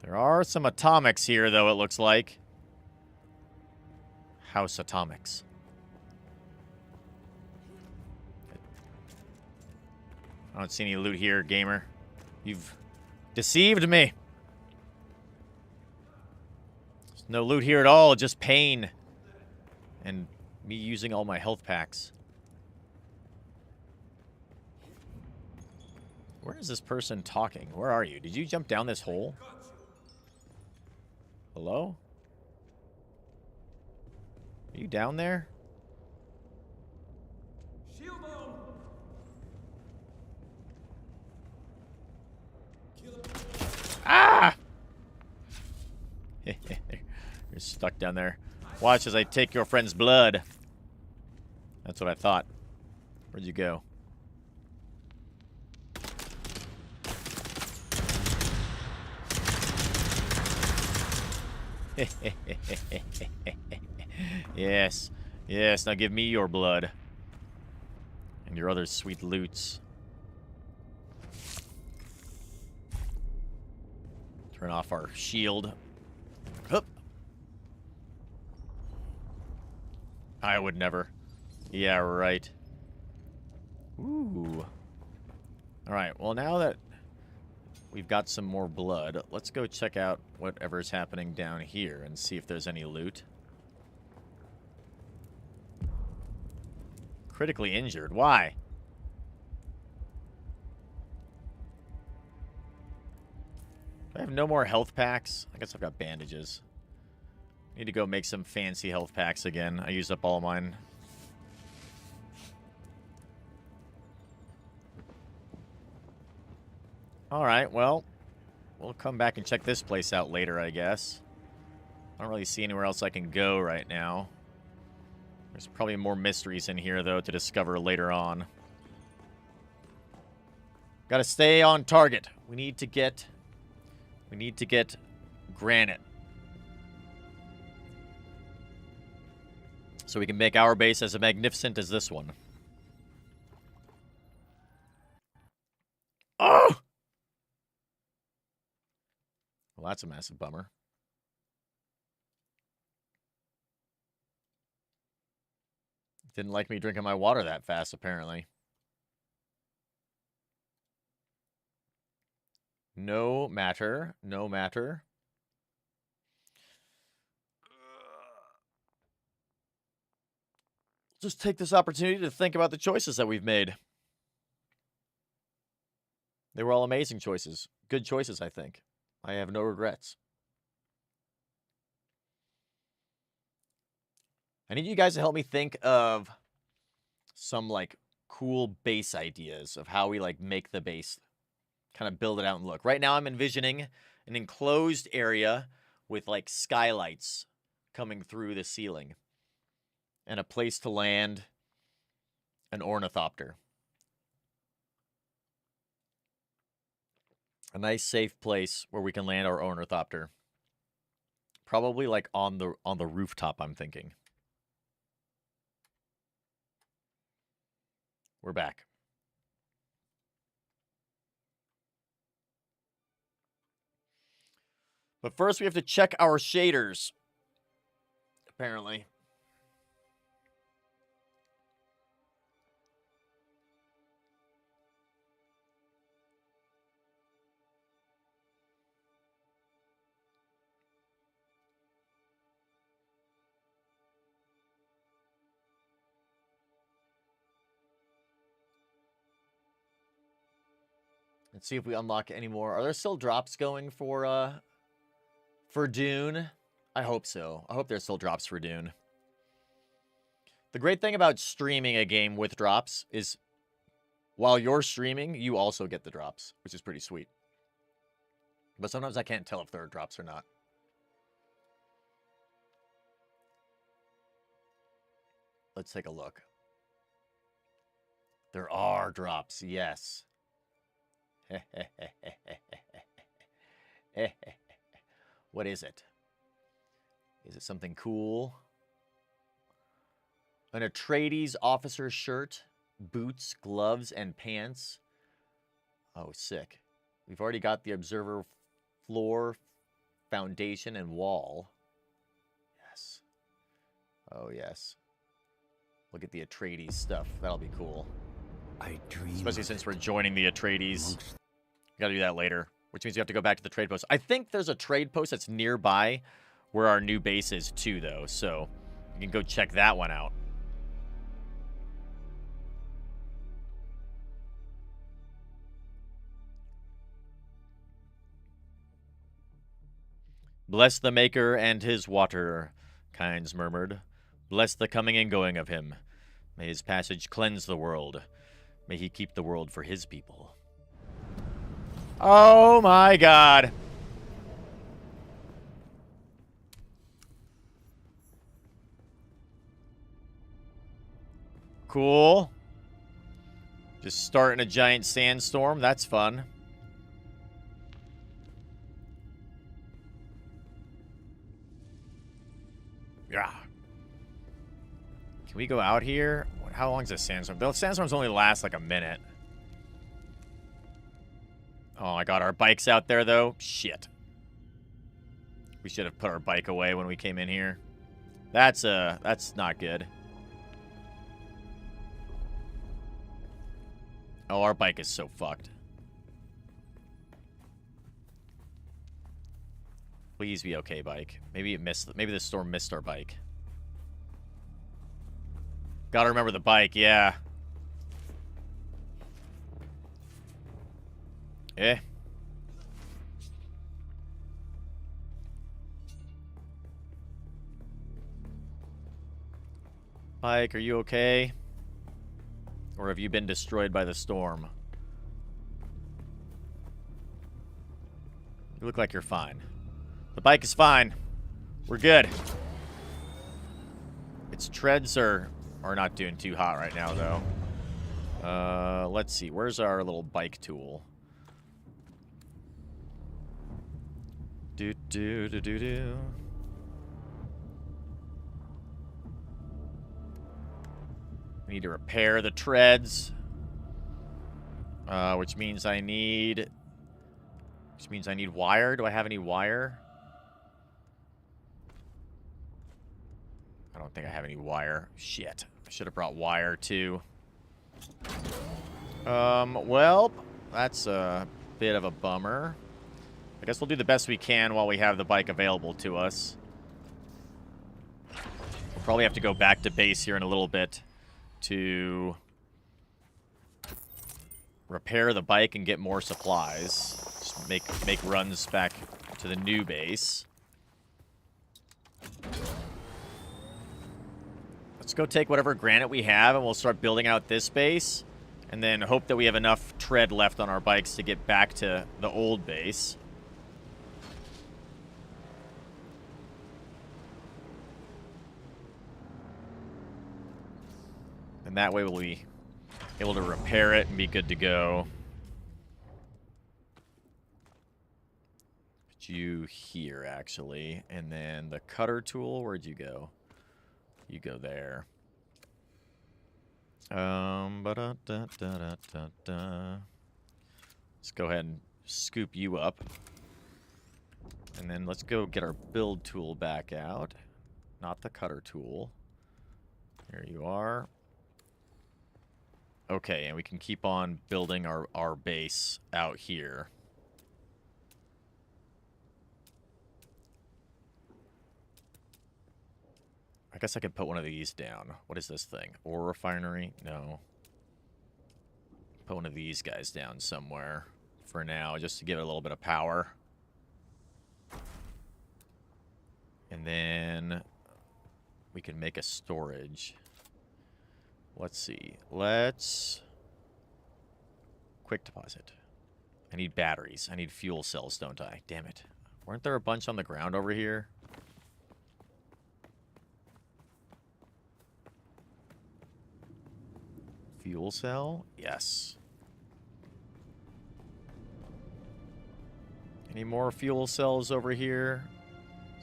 There are some atomics here, though, it looks like. House atomics. I don't see any loot here, gamer. You've deceived me. There's no loot here at all, just pain. And me using all my health packs. Where is this person talking? Where are you? Did you jump down this hole? Hello? Are you down there? Ah! You're stuck down there. Watch as I take your friend's blood. That's what I thought. Where'd you go? Yes. Yes, now give me your blood. And your other sweet loots. Turn off our shield. Hup. I would never. Yeah, right. Ooh. Alright, well now that we've got some more blood, let's go check out whatever's happening down here and see if there's any loot. Critically injured. Why? I have no more health packs. I guess I've got bandages. Need to go make some fancy health packs again. I used up all of mine. Alright, well, we'll come back and check this place out later, I guess. I don't really see anywhere else I can go right now. There's probably more mysteries in here, though, to discover later on. Gotta stay on target. We need to get granite. So we can make our base as magnificent as this one. Oh! Well, that's a massive bummer. Didn't like me drinking my water that fast, apparently. No matter. No matter. Just take this opportunity to think about the choices that we've made. They were all amazing choices. Good choices, I think. I have no regrets. I need you guys to help me think of some, like, cool base ideas of how we, like, make the base, kind of build it out and look. Right now I'm envisioning an enclosed area with, like, skylights coming through the ceiling. And a place to land an ornithopter. A nice, safe place where we can land our ornithopter. Probably, like, on the rooftop, I'm thinking. We're back. But first we have to check our shaders. Apparently. Let's see if we unlock any more. Are there still drops going for Dune? I hope so. I hope there's still drops for Dune. The great thing about streaming a game with drops is while you're streaming, you also get the drops, which is pretty sweet. But sometimes I can't tell if there are drops or not. Let's take a look. There are drops, yes. What is it? Is it something cool? An Atreides officer shirt, boots, gloves, and pants. Oh, sick. We've already got the observer floor, foundation, and wall. Yes. Oh, yes. Look at the Atreides stuff. That'll be cool. I dream. Especially since we're joining the Atreides. We gotta do that later, which means you have to go back to the trade post. I think there's a trade post that's nearby where our new base is too, though. So you can go check that one out. Bless the Maker and his water, Kynes murmured. Bless the coming and going of him. May his passage cleanse the world. May he keep the world for his people. Oh my god. Cool. Just starting a giant sandstorm. That's fun. Yeah. Can we go out here? How long is this sandstorm? The sandstorms only last like a minute. Oh my god, our bike's out there though. Shit. We should have put our bike away when we came in here. That's not good. Oh, our bike is so fucked. Please be okay, bike. Maybe the storm missed our bike. Gotta remember the bike, yeah. Eh. Bike, are you okay? Or have you been destroyed by the storm? You look like you're fine. The bike is fine. We're good. Its treads are not doing too hot right now, though. Let's see. Where's our little bike tool? Do. We need to repair the treads. Which means I need wire. Do I have any wire? I don't think I have any wire. Shit. I should have brought wire, too. Well, that's a bit of a bummer. I guess we'll do the best we can while we have the bike available to us. We'll probably have to go back to base here in a little bit to repair the bike and get more supplies. Just make runs back to the new base. Let's go take whatever granite we have and we'll start building out this base. And then hope that we have enough tread left on our bikes to get back to the old base. And that way we'll be able to repair it and be good to go. Put you here, actually. And then the cutter tool, where'd you go? You go there. Let's go ahead and scoop you up. And then let's go get our build tool back out. Not the cutter tool. Here you are. Okay, and we can keep on building our base out here. I guess I could put one of these down. What is this thing? Ore refinery? No. Put one of these guys down somewhere for now, just to give it a little bit of power. And then we can make a storage. Let's see. Let's quick deposit. I need batteries. I need fuel cells, don't I? Damn it. Weren't there a bunch on the ground over here? Fuel cell? Yes. Any more fuel cells over here?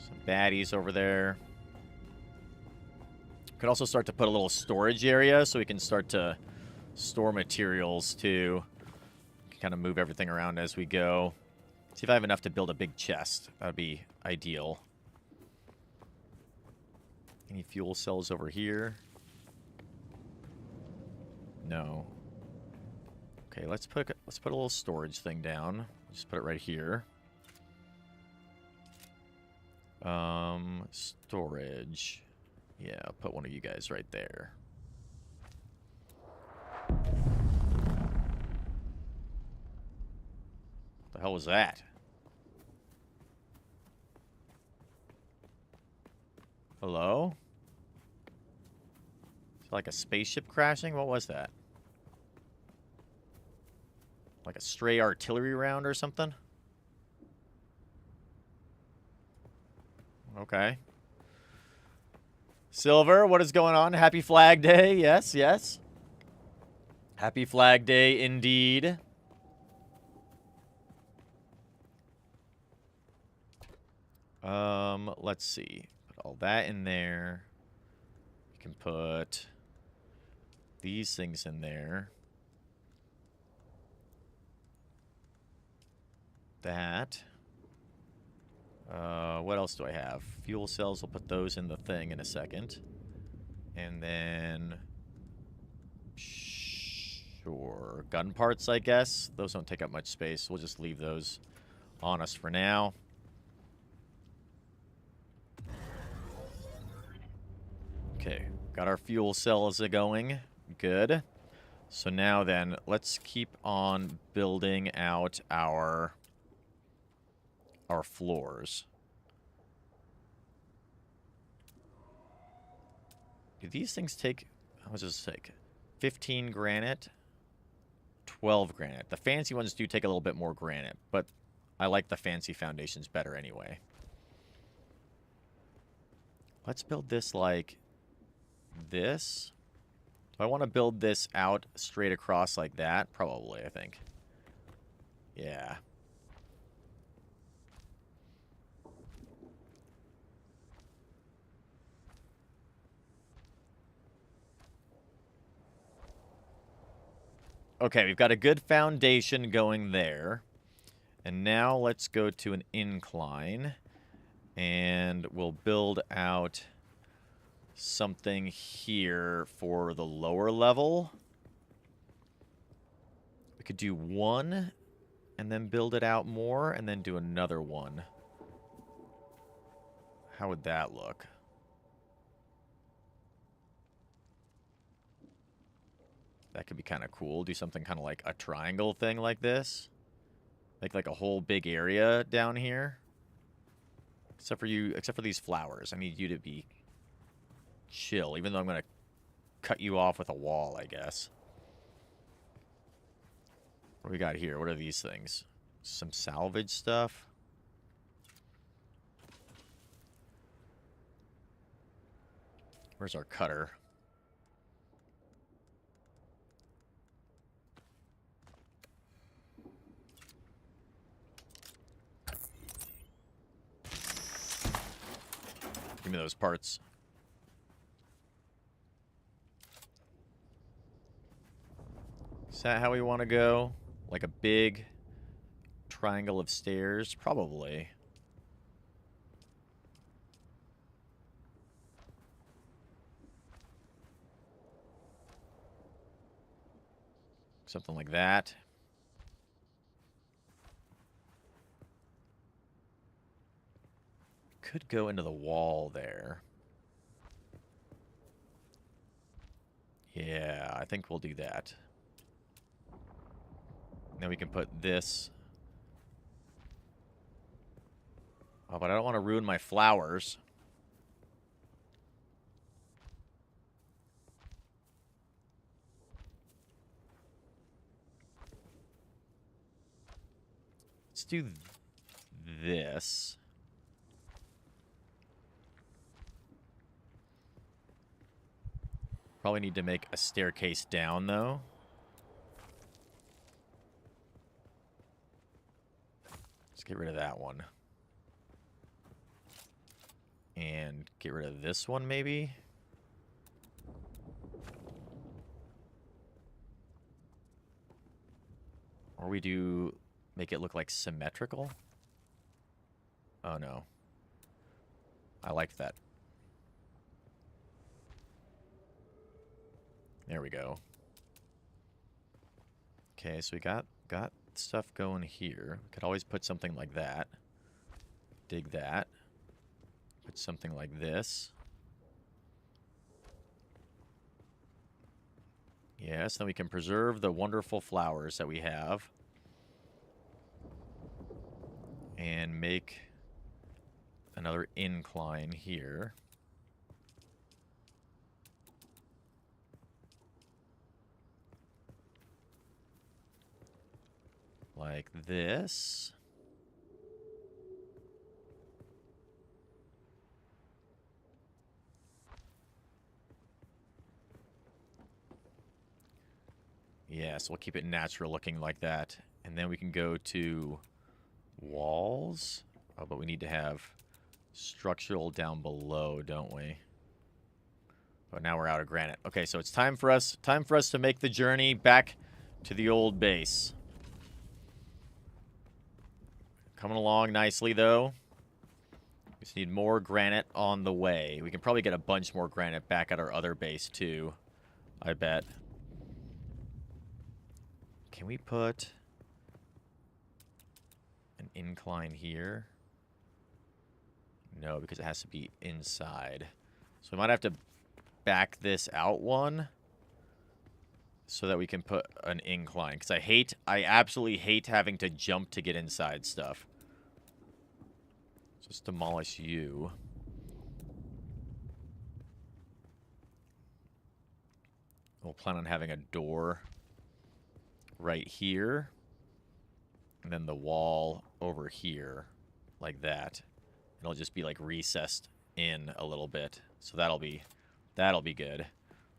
Some baddies over there. Could also start to put a little storage area so we can start to store materials too. Kind of move everything around as we go. See if I have enough to build a big chest. That would be ideal. Any fuel cells over here? No. Okay, let's put a little storage thing down. Just put it right here. Storage. Yeah, I'll put one of you guys right there. What the hell was that? Hello? Is it like a spaceship crashing? What was that? Like a stray artillery round or something? Okay. Silver, what is going on? Happy Flag Day. Yes, yes. Happy Flag Day indeed. Let's see. Put all that in there. You can put these things in there. That. What else do I have? Fuel cells, we'll put those in the thing in a second. And then... Sure. Gun parts, I guess. Those don't take up much space. We'll just leave those on us for now. Okay. Got our fuel cells going. Good. So now then, let's keep on building out our floors. Do these things take... How much does it take? 15 granite, 12 granite. The fancy ones do take a little bit more granite, but I like the fancy foundations better anyway. Let's build this like this. Do I want to build this out straight across like that? Probably, I think. Yeah. Okay, we've got a good foundation going there. And now let's go to an incline. And we'll build out something here for the lower level. We could do one and then build it out more and then do another one. How would that look? That could be kind of cool. Do something kind of like a triangle thing like this. Make like a whole big area down here. Except for you, except for these flowers. I need you to be chill, even though I'm going to cut you off with a wall, I guess. What do we got here? What are these things? Some salvage stuff. Where's our cutter? Give me those parts. Is that how we want to go? Like a big triangle of stairs? Probably. Something like that. Could go into the wall there. Yeah, I think we'll do that. Then we can put this. Oh, but I don't want to ruin my flowers. Let's do this. Probably need to make a staircase down, though. Let's get rid of that one. And get rid of this one, maybe? Or we do... make it look like symmetrical? Oh, no. I like that. There we go. Okay, so we got stuff going here. We could always put something like that. Dig that. Put something like this. Yes, then we can preserve the wonderful flowers that we have. And make another incline here. Like this. Yeah, so we'll keep it natural looking like that. And then we can go to walls. Oh, but we need to have structural down below, don't we? But now we're out of granite. Okay, so it's time for us to make the journey back to the old base. Coming along nicely, though. We just need more granite on the way. We can probably get a bunch more granite back at our other base, too. I bet. Can we put an incline here? No, because it has to be inside. So we might have to back this out one so that we can put an incline. Because I absolutely hate having to jump to get inside stuff. So let's demolish you. We'll plan on having a door right here. And then the wall over here. Like that. It'll just be like recessed in a little bit. So that'll be good.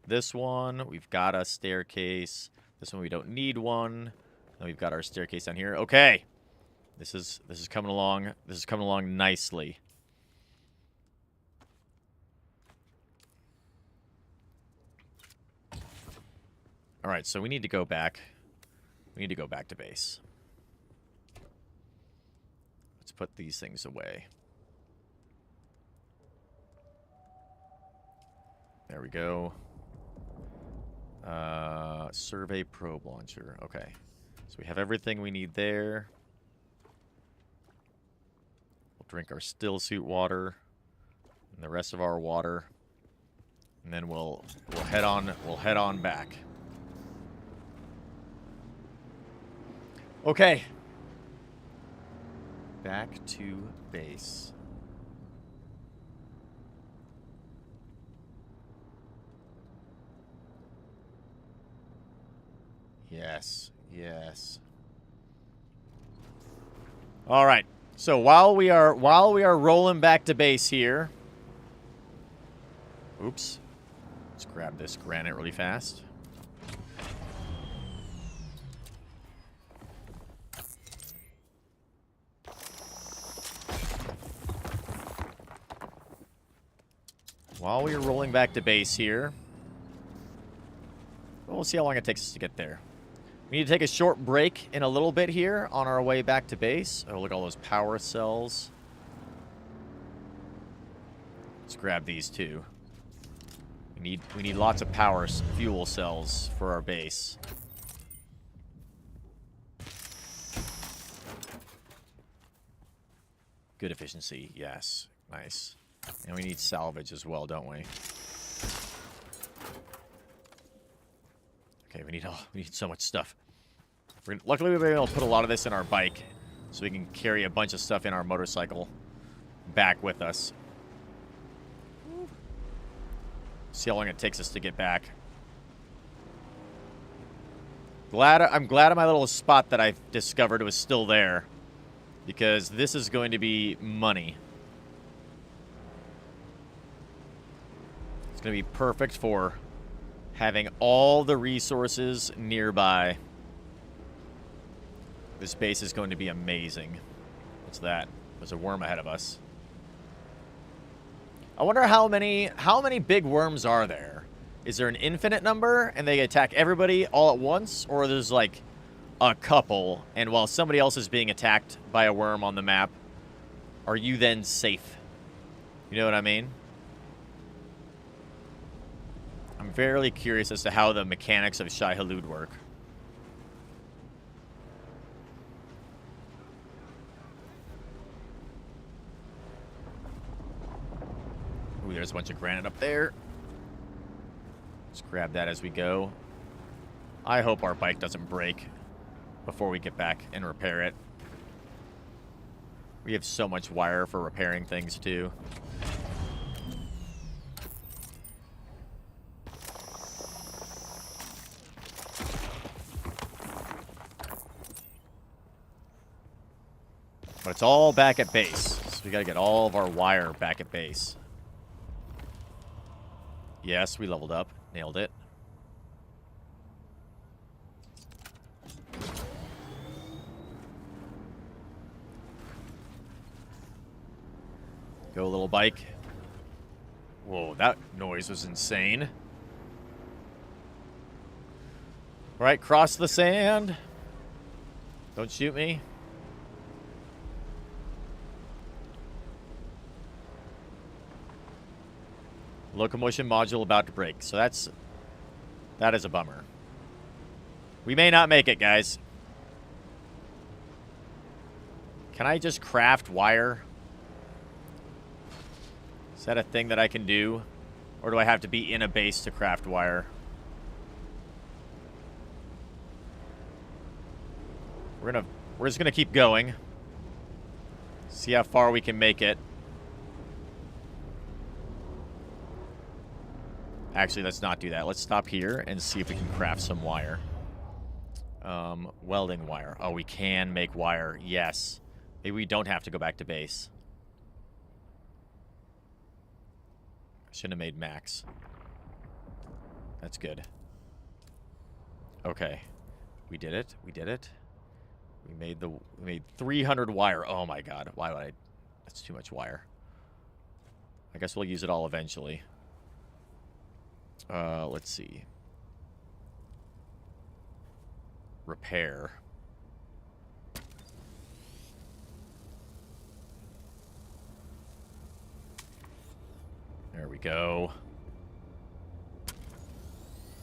This one, we've got a staircase. This one we don't need one. And we've got our staircase down here. Okay. This is coming along. This is coming along nicely. All right, so we need to go back. We need to go back to base. Let's put these things away. There we go. Survey probe launcher. Okay. So we have everything we need there. We'll drink our still suit water and the rest of our water. And then we'll head on back. Okay. Back to base. Yes, yes. All right. So while we are rolling back to base here. Oops. Let's grab this granite really fast. While we are rolling back to base here. We'll see how long it takes us to get there. We need to take a short break in a little bit here on our way back to base. Oh, look at all those power cells. Let's grab these too. We need lots of power fuel cells for our base. Good efficiency, yes. Nice. And we need salvage as well, don't we? Okay, we need so much stuff. Luckily, we've been able to put a lot of this in our bike, so we can carry a bunch of stuff in our motorcycle back with us. See how long it takes us to get back. I'm glad my little spot that I discovered was still there, because this is going to be money. It's going to be perfect for having all the resources nearby. This base is going to be amazing. What's that? There's a worm ahead of us. I wonder how many big worms are there? Is there an infinite number and they attack everybody all at once? Or there's like a couple, and while somebody else is being attacked by a worm on the map, are you then safe? You know what I mean? I'm very curious as to how the mechanics of Shai-Hulud work. Ooh, there's a bunch of granite up there. Let's grab that as we go. I hope our bike doesn't break before we get back and repair it. We have so much wire for repairing things, too. But it's all back at base. So we gotta get all of our wire back at base. Yes, we leveled up. Nailed it. Go, little bike. Whoa, that noise was insane. All right, cross the sand. Don't shoot me. Locomotion module about to break. So that is a bummer. We may not make it, guys. Can I just craft wire? Is that a thing that I can do? Or do I have to be in a base to craft wire? We're just gonna keep going. See how far we can make it. Actually, let's not do that. Let's stop here and see if we can craft some wire. Welding wire. Oh, we can make wire. Yes. Maybe we don't have to go back to base. Shouldn't have made max. That's good. Okay. We did it. We did it. We made 300 wire. Oh my god. Why would I? That's too much wire. I guess we'll use it all eventually. Let's see. Repair. There we go.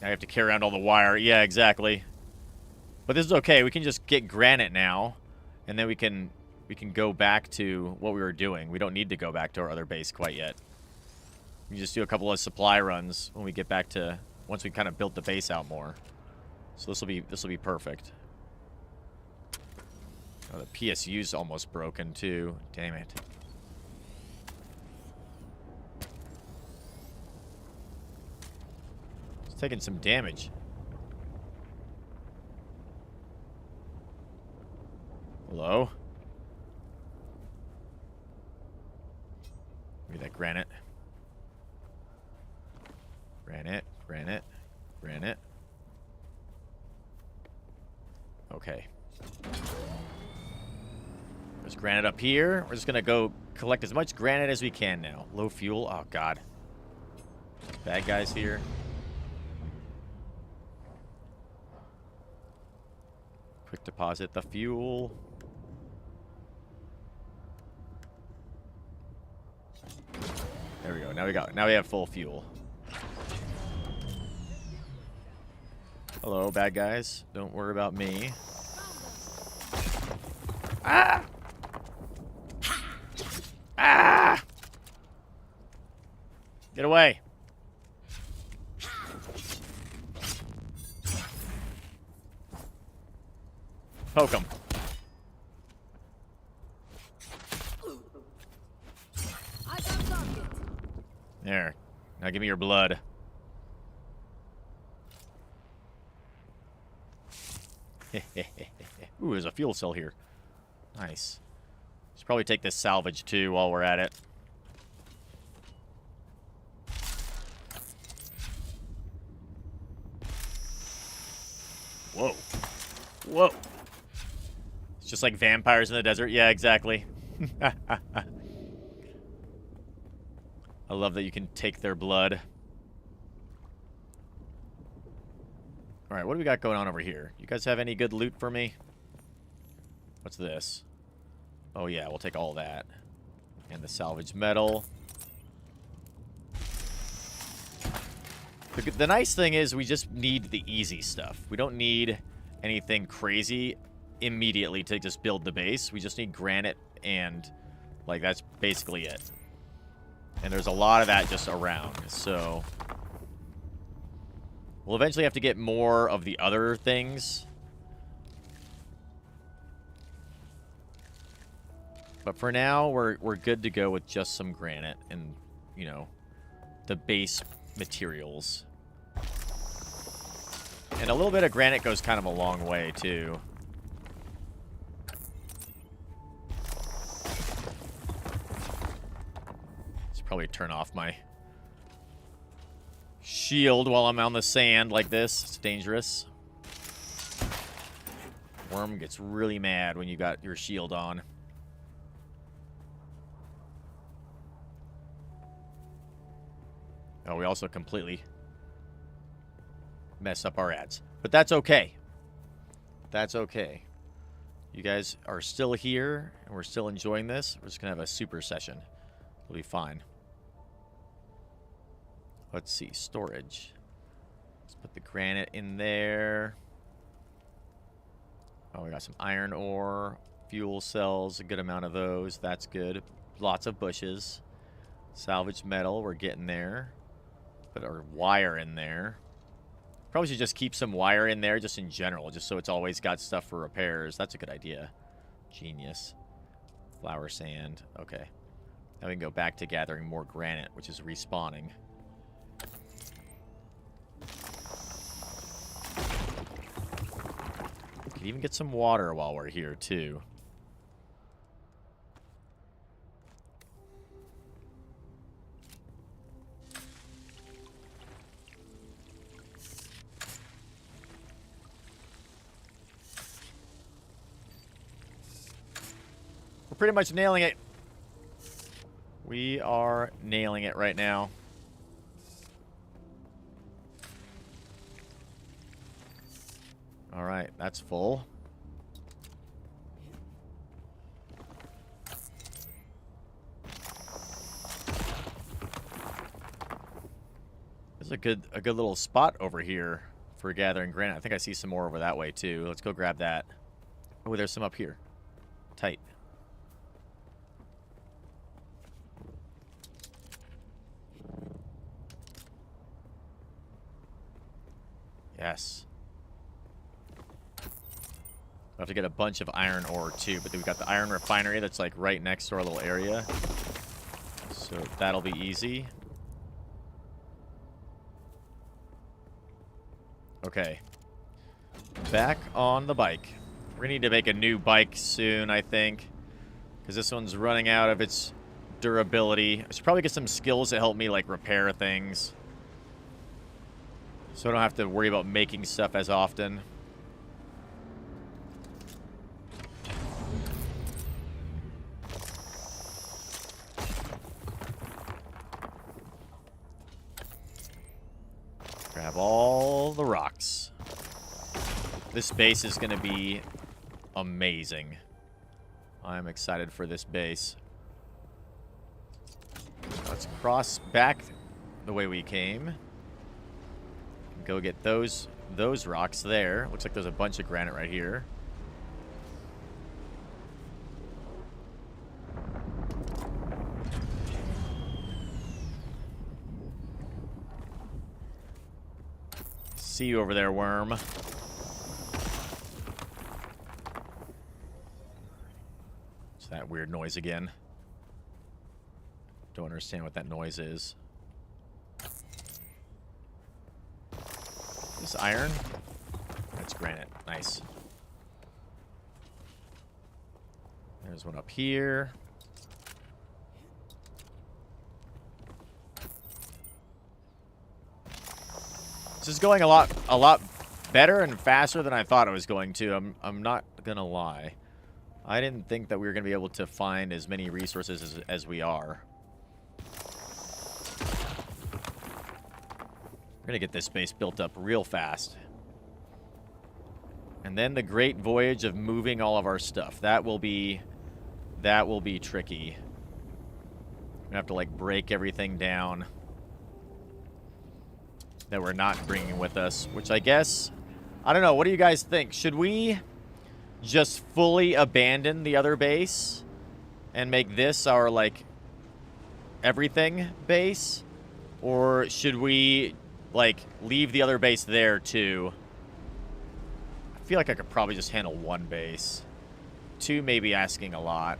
Now I have to carry around all the wire. Yeah, exactly. But this is okay. We can just get granite now, and then we can go back to what we were doing. We don't need to go back to our other base quite yet. We can just do a couple of supply runs when we get back to once we kind of built the base out more. So this will be perfect. Oh, the PSU's almost broken too. Damn it. It's taking some damage. Hello? Give me that granite. Granite, granite, granite. Okay. There's granite up here. We're just gonna go collect as much granite as we can now. Low fuel. Oh, God. Bad guys here. Quick deposit the fuel. There we go. Now we have full fuel. Hello, bad guys. Don't worry about me. Ah! Ah! Get away. Poke him. There. Now give me your blood. Ooh, there's a fuel cell here. Nice. Should probably take this salvage too while we're at it. Whoa. Whoa. It's just like vampires in the desert. Yeah, exactly. I love that you can take their blood. Alright, what do we got going on over here? You guys have any good loot for me? What's this? Oh yeah, we'll take all that. And the salvage metal. The nice thing is we just need the easy stuff. We don't need anything crazy immediately to just build the base. We just need granite and, like, that's basically it. And there's a lot of that just around, so... We'll eventually have to get more of the other things. But for now, we're good to go with just some granite and, you know, the base materials. And a little bit of granite goes kind of a long way, too. probably turn off my shield while I'm on the sand like this. It's dangerous. Worm gets really mad when you got your shield on. Oh, we also completely mess up our ads. But that's okay. That's okay. You guys are still here, and we're still enjoying this. We're just going to have a super session. It'll be fine. Let's see. Storage. Let's put the granite in there. Oh, we got some iron ore. Fuel cells. A good amount of those. That's good. Lots of bushes. Salvage metal. We're getting there. Put our wire in there. Probably should just keep some wire in there just in general, just so it's always got stuff for repairs. That's a good idea. Genius. Flour sand. Okay. Now we can go back to gathering more granite, which is respawning. Could even get some water while we're here, too. We're pretty much nailing it. We are nailing it right now. All right, that's full. This is a good little spot over here for gathering granite. I think I see some more over that way too. Let's go grab that. Oh, there's some up here. Tight. Yes. We'll have to get a bunch of iron ore too, but then we've got the iron refinery that's like right next to our little area. So that'll be easy. Okay. Back on the bike. We're gonna need to make a new bike soon, I think. Because this one's running out of its durability. I should probably get some skills to help me like repair things. So I don't have to worry about making stuff as often. Grab all the rocks. This base is going to be amazing. I'm excited for this base. Let's cross back the way we came. Go get those rocks there. Looks like there's a bunch of granite right here. See you over there, worm. It's that weird noise again. Don't understand what that noise is. This iron? That's granite. Nice. There's one up here. This is going a lot better and faster than I thought it was going to. I'm not gonna lie. I didn't think that we were gonna be able to find as many resources as we are. We're going to get this base built up real fast. And then the great voyage of moving all of our stuff. That will be tricky. We're going to have to, like, break everything down that we're not bringing with us. Which I guess... I don't know. What do you guys think? Should we just fully abandon the other base and make this our, like, everything base? Or should we... like, leave the other base there, too. I feel like I could probably just handle one base. Two may be asking a lot.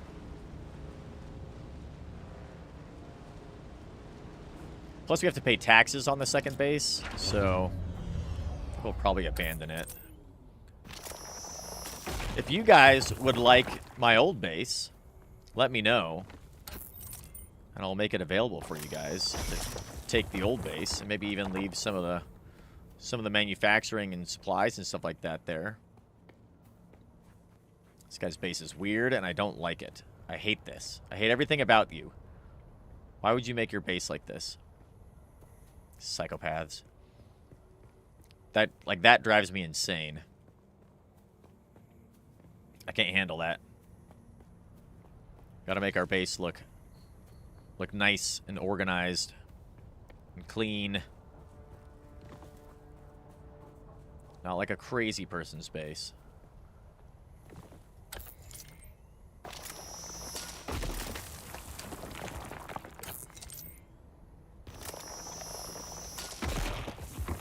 Plus, we have to pay taxes on the second base, so we'll probably abandon it. If you guys would like my old base, let me know. And I'll make it available for you guys to take the old base and maybe even leave some of the manufacturing and supplies and stuff like that there. This guy's base is weird and I don't like it. I hate this. I hate everything about you. Why would you make your base like this? Psychopaths. That drives me insane. I can't handle that. Gotta make our base look nice and organized and clean. Not like a crazy person's base.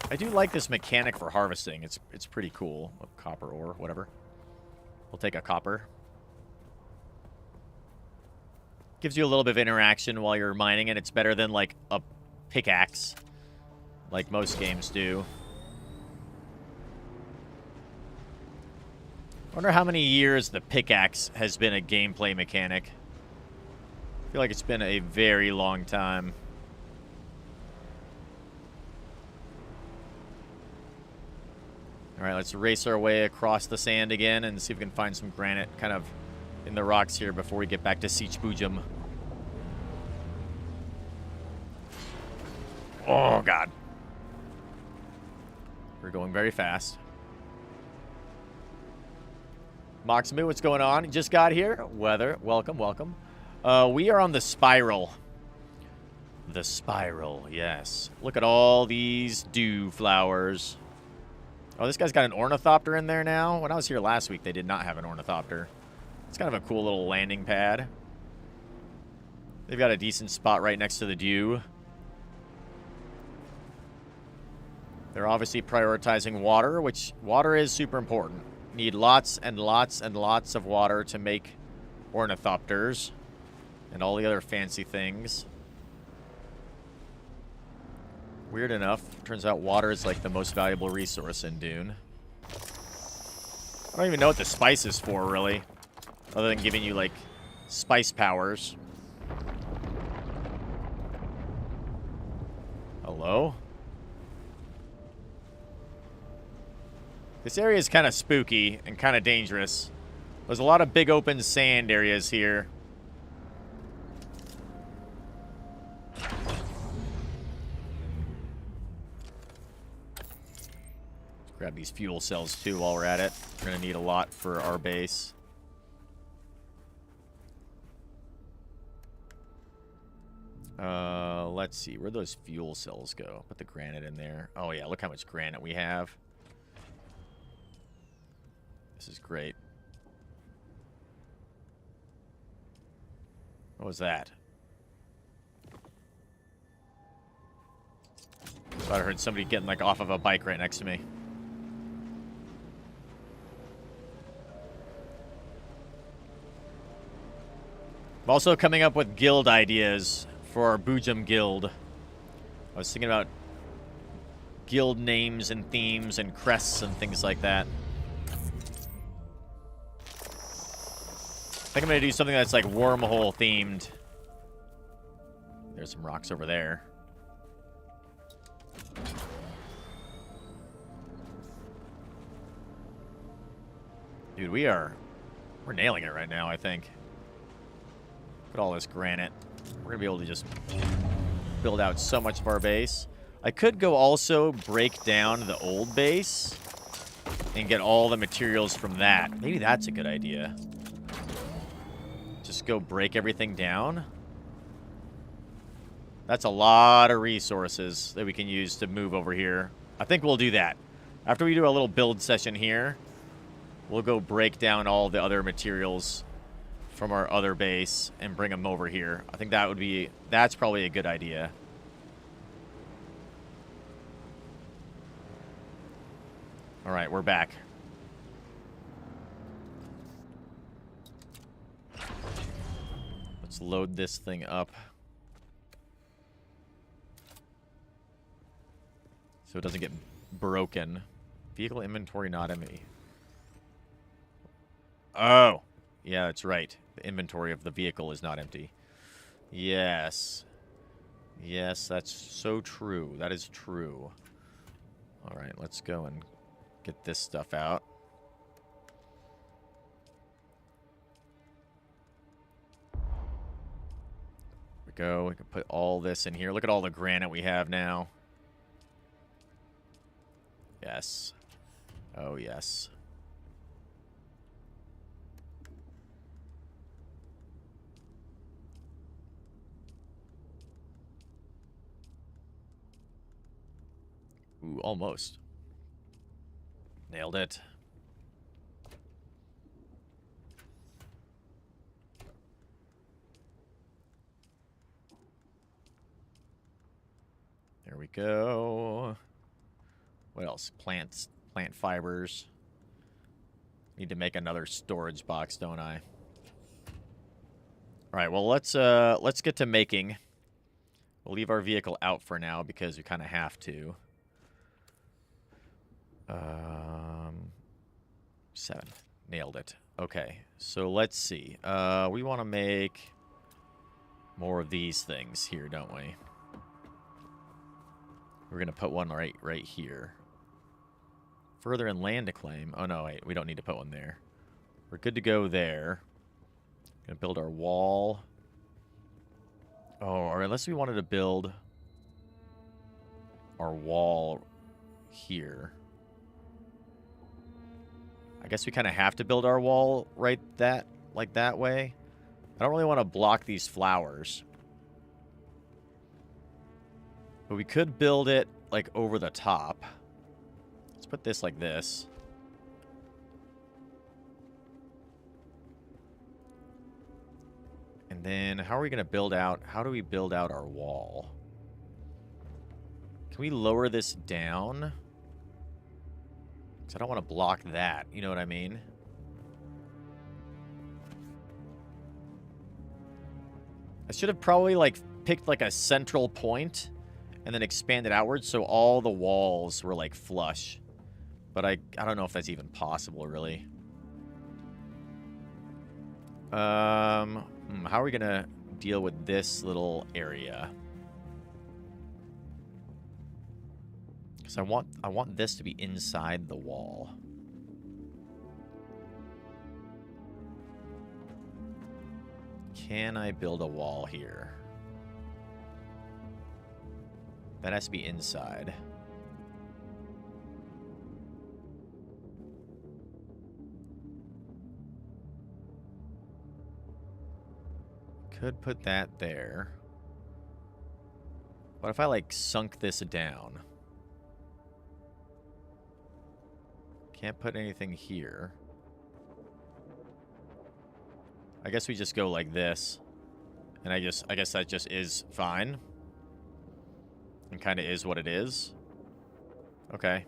I do like this mechanic for harvesting. It's pretty cool. A copper ore, whatever. We'll take a copper. Gives you a little bit of interaction while you're mining, and it's better than, like, a pickaxe, like most games do. I wonder how many years the pickaxe has been a gameplay mechanic. I feel like it's been a very long time. Alright, let's race our way across the sand again and see if we can find some granite kind of in the rocks here before we get back to Siege Boojum. Oh, God. We're going very fast. Moxmu, what's going on? Just got here. Weather, welcome, welcome. We are on the spiral. The spiral, yes. Look at all these dew flowers. Oh, this guy's got an ornithopter in there now. When I was here last week, they did not have an ornithopter. It's kind of a cool little landing pad. They've got a decent spot right next to the dew. They're obviously prioritizing water, which water is super important. Need lots and lots and lots of water to make ornithopters and all the other fancy things. Weird enough, turns out water is like the most valuable resource in Dune. I don't even know what the spice is for, really. Other than giving you, like, spice powers. Hello? This area is kind of spooky and kind of dangerous. There's a lot of big open sand areas here. Grab these fuel cells, too, while we're at it. We're going to need a lot for our base. Let's see. Where'd those fuel cells go? Put the granite in there. Oh, yeah. Look how much granite we have. This is great. What was that? Thought I heard somebody getting, like, off of a bike right next to me. I'm also coming up with guild ideas for our Boojum guild. I was thinking about guild names and themes and crests and things like that. I think I'm going to do something that's like wormhole themed. There's some rocks over there. Dude, we're nailing it right now, I think. Look at all this granite. We're going to be able to just build out so much of our base. I could go also break down the old base and get all the materials from that. Maybe that's a good idea. Just go break everything down. That's a lot of resources that we can use to move over here. I think we'll do that. After we do a little build session here, we'll go break down all the other materials from our other base and bring them over here. I think that's probably a good idea. All right, we're back. Let's load this thing up so it doesn't get broken. Vehicle inventory not empty. Oh, yeah, that's right. The inventory of the vehicle is not empty. Yes. Yes, that's so true. That is true. All right, let's go and get this stuff out. There we go. We can put all this in here. Look at all the granite we have now. Yes. Oh, yes. Ooh, almost. Nailed it. There we go. What else? Plants, plant fibers. Need to make another storage box, don't I? All right, well, let's get to making. We'll leave our vehicle out for now because we kind of have to. 7. Nailed it. Okay, so let's see. We want to make more of these things here, don't we? We're going to put one right here. Further inland to claim. Oh, no, wait. We don't need to put one there. We're good to go there. Going to build our wall. Oh, or unless we wanted to build our wall here. I guess we kind of have to build our wall like that way. I don't really want to block these flowers. But we could build it like over the top. Let's put this like this. And then how are we going to build out? How do we build out our wall? Can we lower this down? Because I don't want to block that. You know what I mean? I should have probably like picked like a central point and then expanded outwards so all the walls were like flush. But I don't know if that's even possible, really. How are we gonna deal with this little area? Because I want this to be inside the wall. Can I build a wall here? That has to be inside. Could put that there. What if I, like, sunk this down? Can't put anything here. I guess we just go like this. And I guess that just is fine. And kind of is what it is. Okay.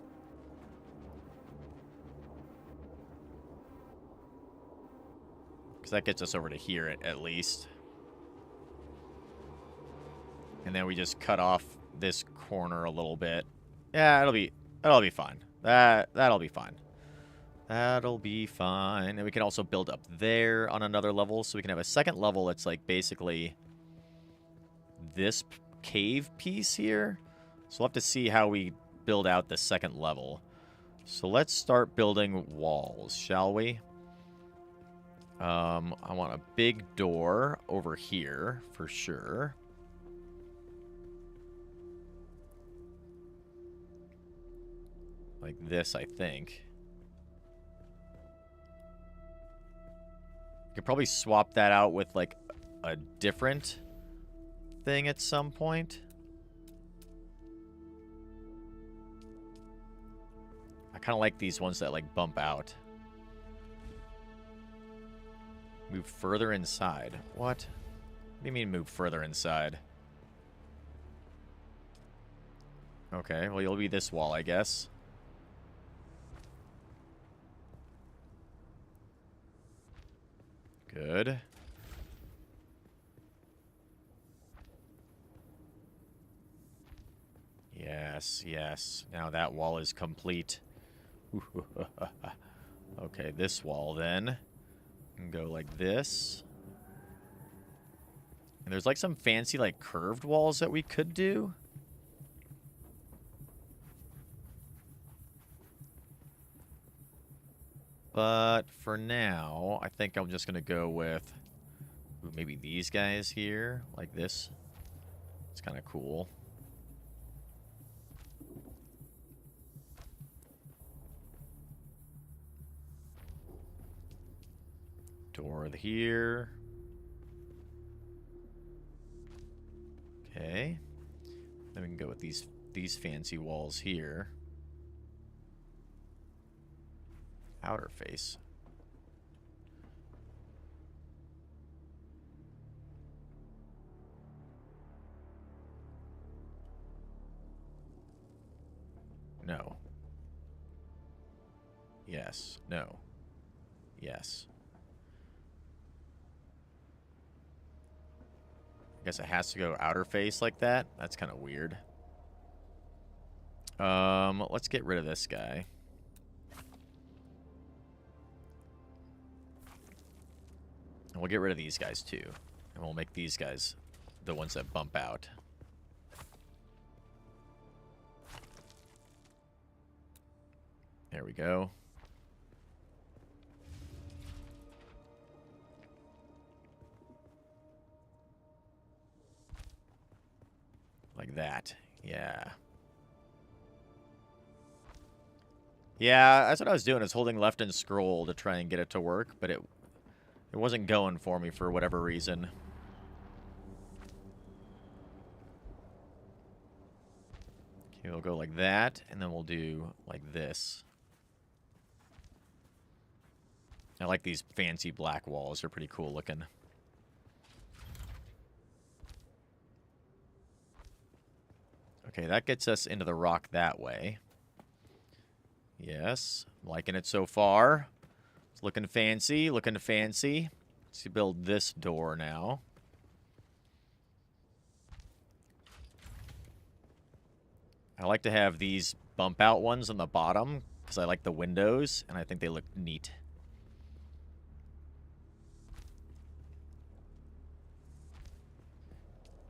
Because that gets us over to here at least. And then we just cut off this corner a little bit. Yeah, that'll be fine. That'll be fine. That'll be fine. And we can also build up there on another level. So we can have a second level that's like basically this cave piece here. So we'll have to see how we build out the second level. So let's start building walls, shall we? I want a big door over here for sure. Like this, I think. You could probably swap that out with, like, a different thing at some point. I kind of like these ones that, like, bump out. Move further inside. What? What do you mean move further inside? Okay, well, you'll be this wall, I guess. Good. Yes, yes. Now that wall is complete. Okay, this wall then. Can go like this. And there's like some fancy like curved walls that we could do. But for now, I think I'm just going to go with maybe these guys here, like this. It's kind of cool. Door here. Okay. Then we can go with these fancy walls here. Outer face. No. Yes. No. Yes. I guess it has to go outer face like that. That's kind of weird. Let's get rid of this guy. And we'll get rid of these guys too. And we'll make these guys the ones that bump out. There we go. Like that. Yeah. Yeah, that's what I was doing, is holding left and scroll to try and get it to work, but it wasn't going for me for whatever reason. Okay, we'll go like that, and then we'll do like this. I like these fancy black walls. They're pretty cool looking. Okay, that gets us into the rock that way. Yes, I'm liking it so far. It's looking fancy, looking fancy. Let's build this door now. I like to have these bump out ones on the bottom because I like the windows and I think they look neat.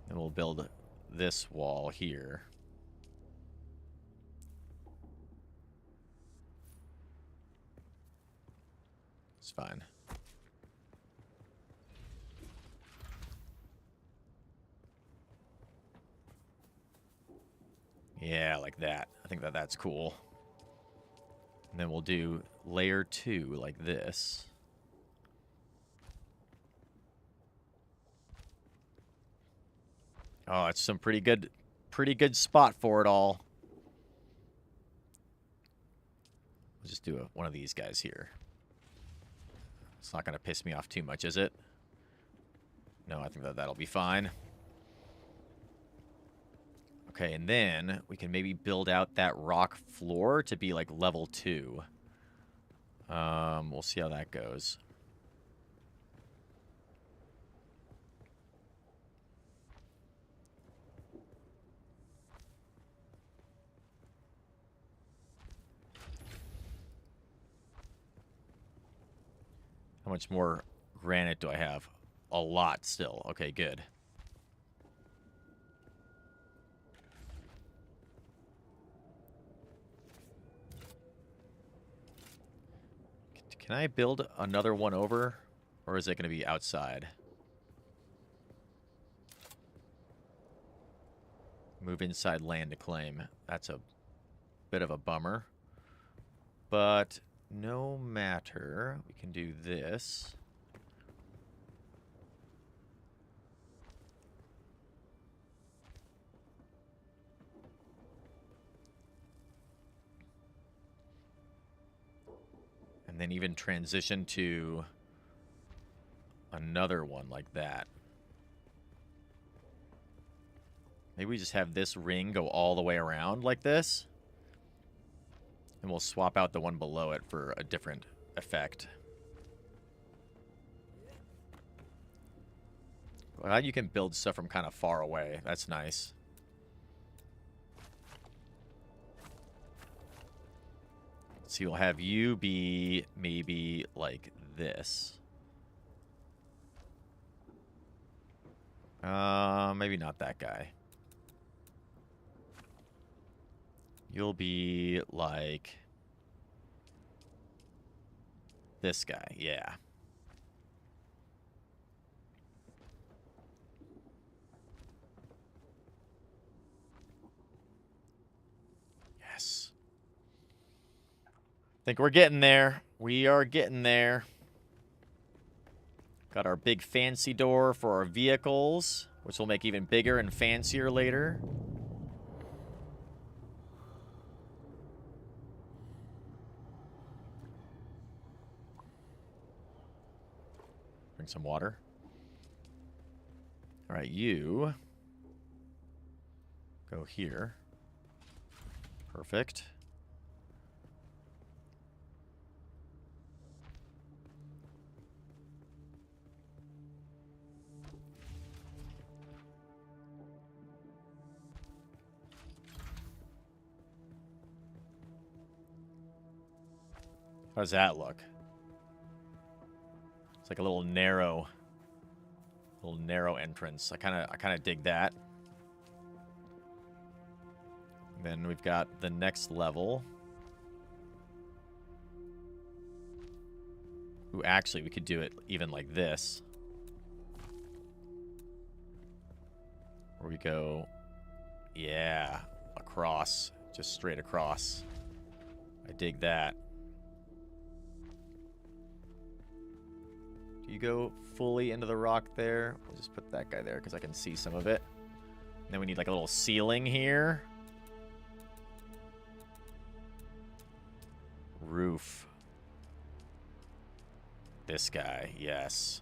And we'll build this wall here. It's fine. Yeah, like that. I think that's cool. And then we'll do layer 2 like this. Oh, it's some pretty good spot for it all. We'll just do one of these guys here. It's not going to piss me off too much, is it? No, I think that'll be fine. Okay, and then we can maybe build out that rock floor to be like level 2. We'll see how that goes. How much more granite do I have? A lot still. Okay, good. Can I build another one over? Or is it going to be outside? Move inside land to claim. That's a bit of a bummer. But no matter. We can do this. And then even transition to another one like that. Maybe we just have this ring go all the way around like this. And we'll swap out the one below it for a different effect. Well, you can build stuff from kind of far away. That's nice. So you'll have you be maybe like this. Maybe not that guy. You'll be like this guy, yeah. Yes. Think we're getting there. We are getting there. Got our big fancy door for our vehicles, which will make even bigger and fancier later. Bring some water. All right, you go here. Perfect. How does that look? It's like a little narrow entrance. I kind of dig that. Then we've got the next level. Ooh, actually, we could do it even like this. Where we go, yeah, across, just straight across. I dig that. Do you go fully into the rock there? We'll just put that guy there because I can see some of it. And then we need like a little ceiling here. Roof. This guy, yes.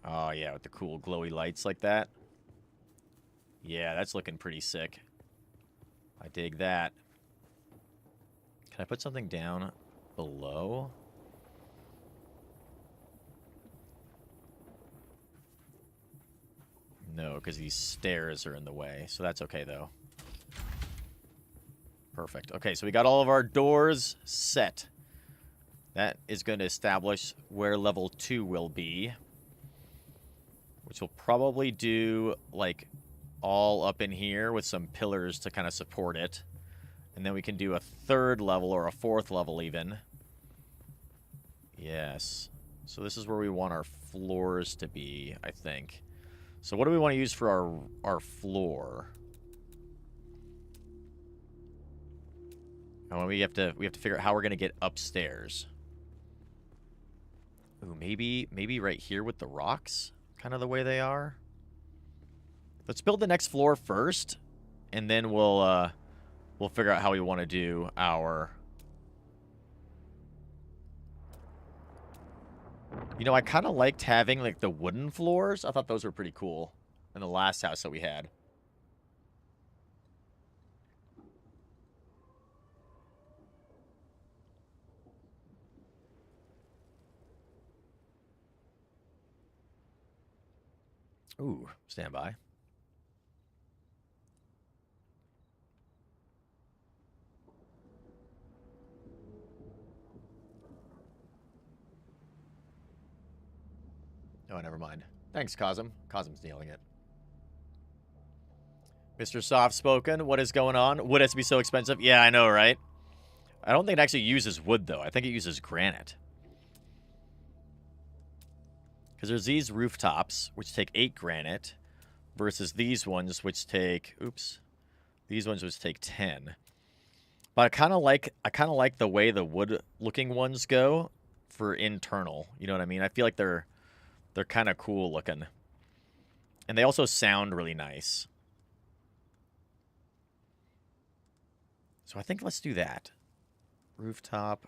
Oh, yeah, with the cool glowy lights like that. Yeah, that's looking pretty sick. I dig that. Can I put something down below? No, because these stairs are in the way. So that's okay, though. Perfect. Okay, so we got all of our doors set. That is going to establish where level 2 will be. Which will probably do, like, all up in here with some pillars to kind of support it. And then we can do a 3rd level or a 4th level even. Yes. So this is where we want our floors to be, I think. So what do we want to use for our floor? Oh, we have to figure out how we're going to get upstairs. Ooh, maybe right here with the rocks, kind of the way they are. Let's build the next floor first, and then we'll figure out how we want to do our... You know, I kind of liked having, like, the wooden floors. I thought those were pretty cool in the last house that we had. Ooh, stand by. Oh, never mind. Thanks, Cosm. Cosm's nailing it. Mr. Soft-spoken, what is going on? Wood has to be so expensive. Yeah, I know, right? I don't think it actually uses wood, though. I think it uses granite. Because there's these rooftops, which take 8 granite, versus these ones, which take... Oops. These ones which take 10. But I kind of like the way the wood-looking ones go for internal. You know what I mean? I feel like they're kind of cool looking. And they also sound really nice. So I think let's do that. Rooftop.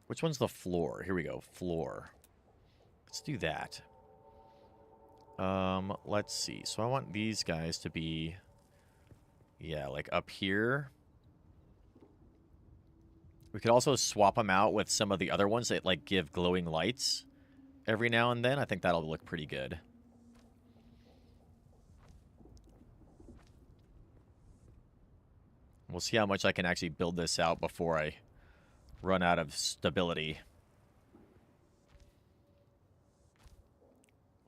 Which one's the floor? Here we go. Floor. Let's do that. Let's see. So I want these guys to be... Yeah, like up here. We could also swap them out with some of the other ones that, like, give glowing lights every now and then. I think that'll look pretty good. We'll see how much I can actually build this out before I run out of stability.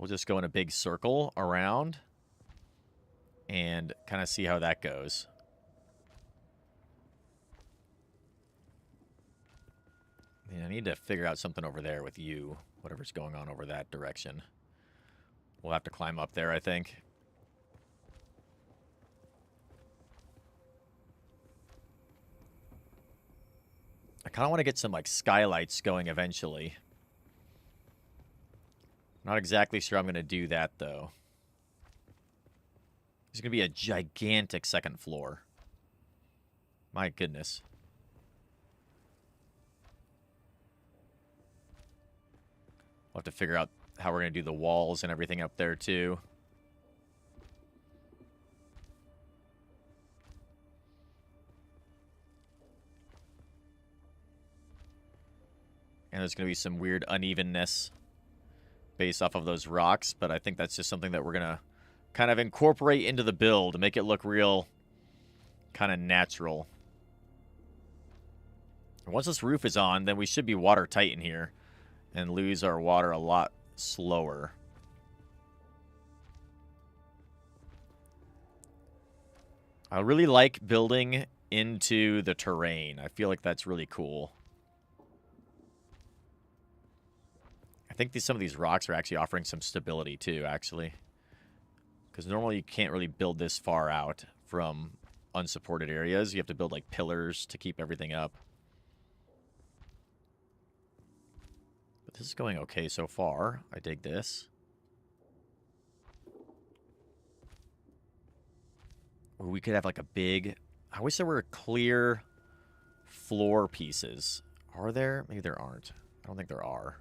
We'll just go in a big circle around and kind of see how that goes. Yeah, I need to figure out something over there with you, whatever's going on over that direction. We'll have to climb up there, I think. I kind of want to get some, like, skylights going eventually. Not exactly sure I'm going to do that, though. There's going to be a gigantic second floor. My goodness. We'll have to figure out how we're going to do the walls and everything up there, too. And there's going to be some weird unevenness based off of those rocks, but I think that's just something that we're going to kind of incorporate into the build, make it look real kind of natural. And once this roof is on, then we should be watertight in here and lose our water a lot slower. I really like building into the terrain. I feel like that's really cool. I think some of these rocks are actually offering some stability too, actually. Because normally you can't really build this far out from unsupported areas. You have to build like pillars to keep everything up. But this is going okay so far. I dig this. Or we could have like a big... I wish there were clear floor pieces. Are there? Maybe there aren't. I don't think there are.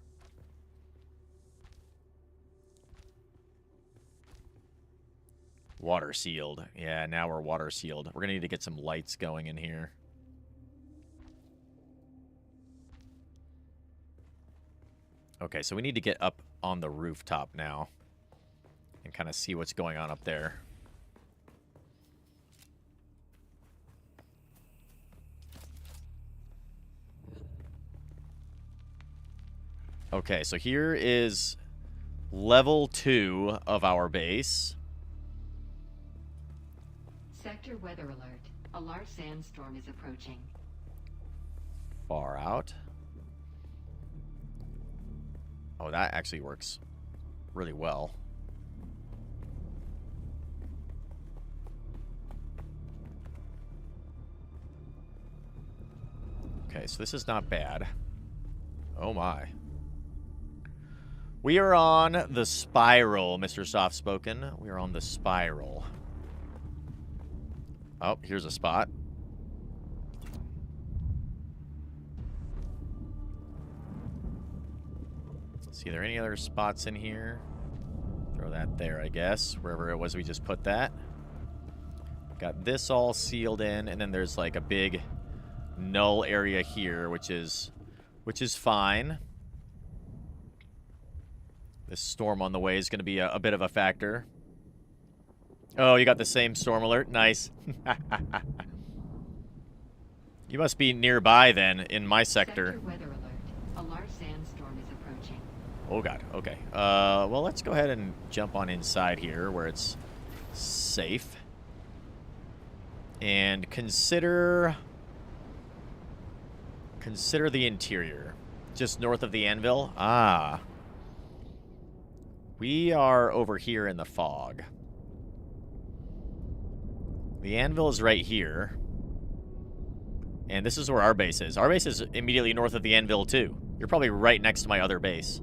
Water sealed. Yeah, now we're water sealed. We're going to need to get some lights going in here. Okay, so we need to get up on the rooftop now and kind of see what's going on up there. Okay, so here is level 2 of our base. Sector weather alert. A large sandstorm is approaching. Far out. Oh, that actually works really well. Okay, so this is not bad. Oh my. We are on the spiral, Mr. Soft-Spoken. We are on the spiral. Oh, here's a spot. Let's see, are there any other spots in here? Throw that there, I guess. Wherever it was we just put that. Got this all sealed in, and then there's like a big null area here, which is fine. This storm on the way is going to be a bit of a factor. Oh, you got the same storm alert? Nice. You must be nearby then, in my sector. Sector weather alert. A large sandstorm is approaching. Oh god, okay. Well, let's go ahead and jump on inside here where it's safe. And consider the interior. Just north of the anvil. Ah. We are over here in the fog. The anvil is right here. And this is where our base is. Our base is immediately north of the anvil, too. You're probably right next to my other base.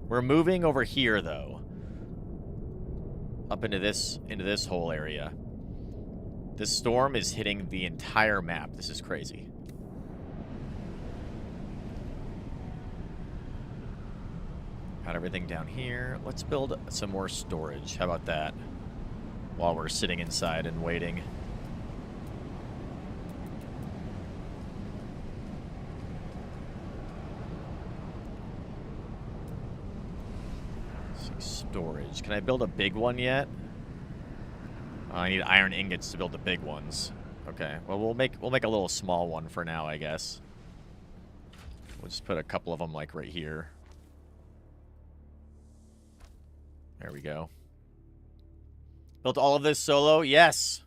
We're moving over here, though. Up into this whole area. This storm is hitting the entire map. This is crazy. Got everything down here. Let's build some more storage. How about that? While we're sitting inside and waiting. Storage. Can I build a big one yet? Oh, I need iron ingots to build the big ones. Okay. Well, we'll make a little small one for now, I guess. We'll just put a couple of them like right here. There we go. Built all of this solo? Yes.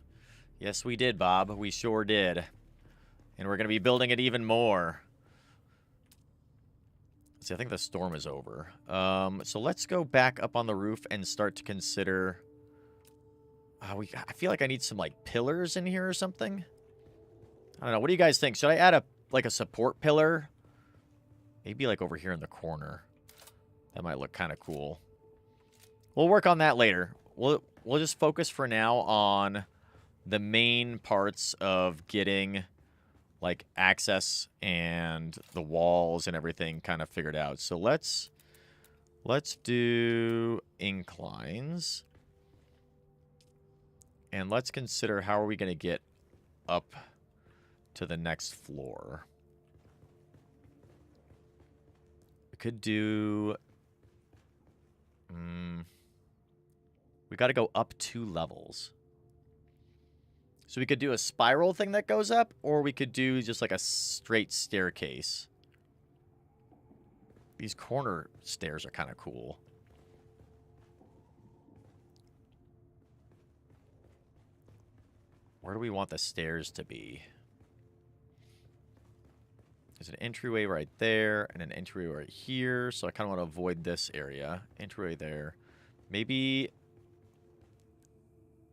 Yes, we did, Bob. We sure did. And we're going to be building it even more. See, I think the storm is over. So let's go back up on the roof and start to consider... I feel like I need some, like, pillars in here or something. I don't know. What do you guys think? Should I add a support pillar? Maybe, like, over here in the corner. That might look kind of cool. We'll work on that later. We'll just focus for now on the main parts of getting, like, access and the walls and everything kind of figured out. So let's do inclines. And let's consider how are we going to get up to the next floor. We could do... we got to go up 2 levels. So we could do a spiral thing that goes up, or we could do just like a straight staircase. These corner stairs are kind of cool. Where do we want the stairs to be? There's an entryway right there and an entryway right here. So I kind of want to avoid this area. Entryway there. Maybe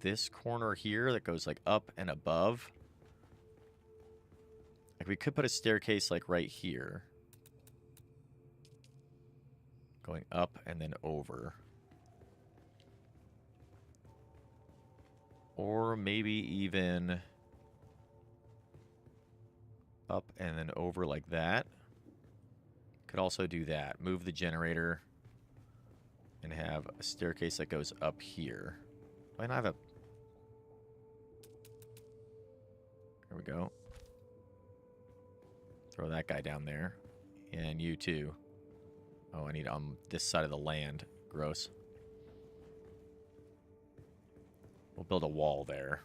this corner here that goes like up and above. Like we could put a staircase like right here. Going up and then over. Or maybe even up and then over like that. Could also do that. Move the generator and have a staircase that goes up here. Why not have a... There we go. Throw that guy down there. And you too. Oh, I need on this side of the land. Gross. We'll build a wall there.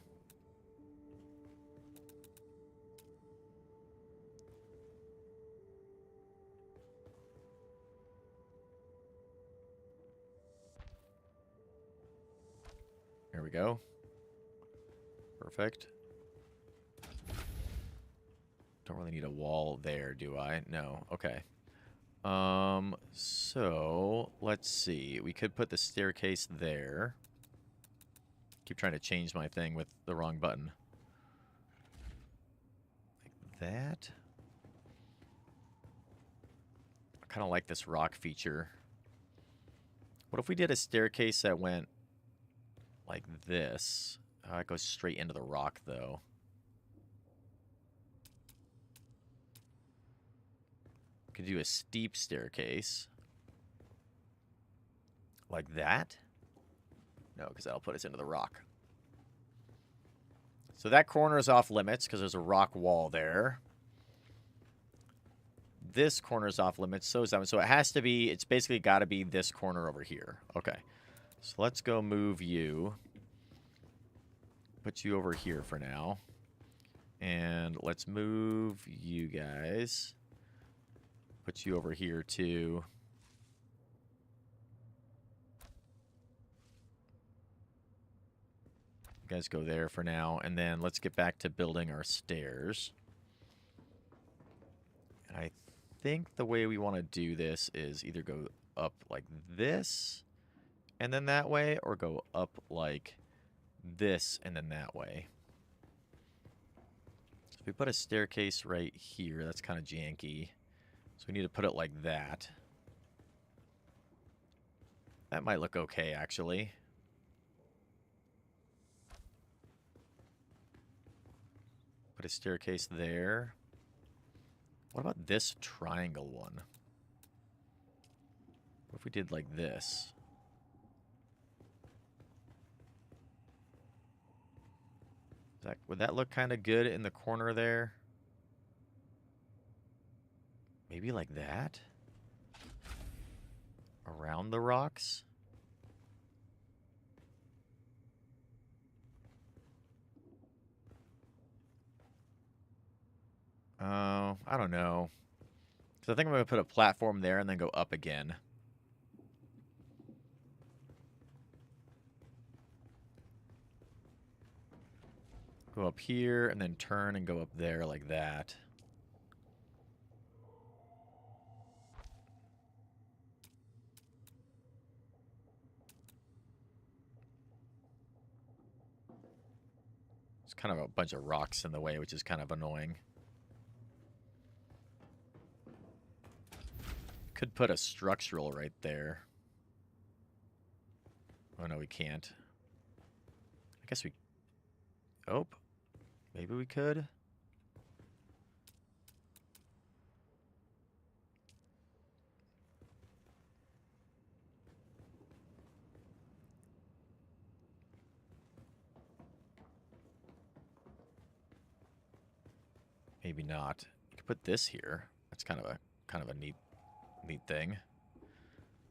There we go. Perfect. Don't really need a wall there, do I? No. Okay. So let's see. We could put the staircase there. Keep trying to change my thing with the wrong button. Like that. I kind of like this rock feature. What if we did a staircase that went like this? It goes straight into the rock, though. Could do a steep staircase. Like that? No, because that'll put us into the rock. So that corner is off limits because there's a rock wall there. This corner is off limits. So is that one. So it has to be, it's basically got to be this corner over here. Okay. So let's go move you. Put you over here for now. And let's move you guys. Put you over here too. You guys go there for now. And then let's get back to building our stairs. And I think the way we want to do this is either go up like this and then that way, or go up like this and then that way. So if we put a staircase right here, that's kind of janky. So we need to put it like that. That might look okay, actually. Put a staircase there. What about this triangle one? What if we did like this? Would that look kind of good in the corner there? Maybe like that? Around the rocks? I don't know. So I think I'm going to put a platform there and then go up again. Go up here and then turn and go up there like that. It's kind of a bunch of rocks in the way, which is kind of annoying. Could put a structural right there. Oh, no, we can't. I guess we... Oh, maybe we could. Maybe not. You could put this here. That's kind of a neat thing.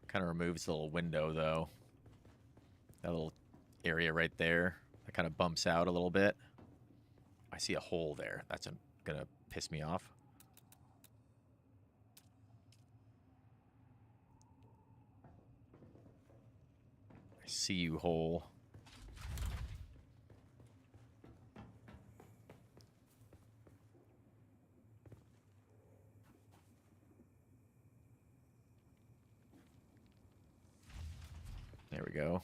Kind of removes the little window though. That little area right there. That kind of bumps out a little bit. I see a hole there. That's gonna piss me off. I see you, hole. There we go.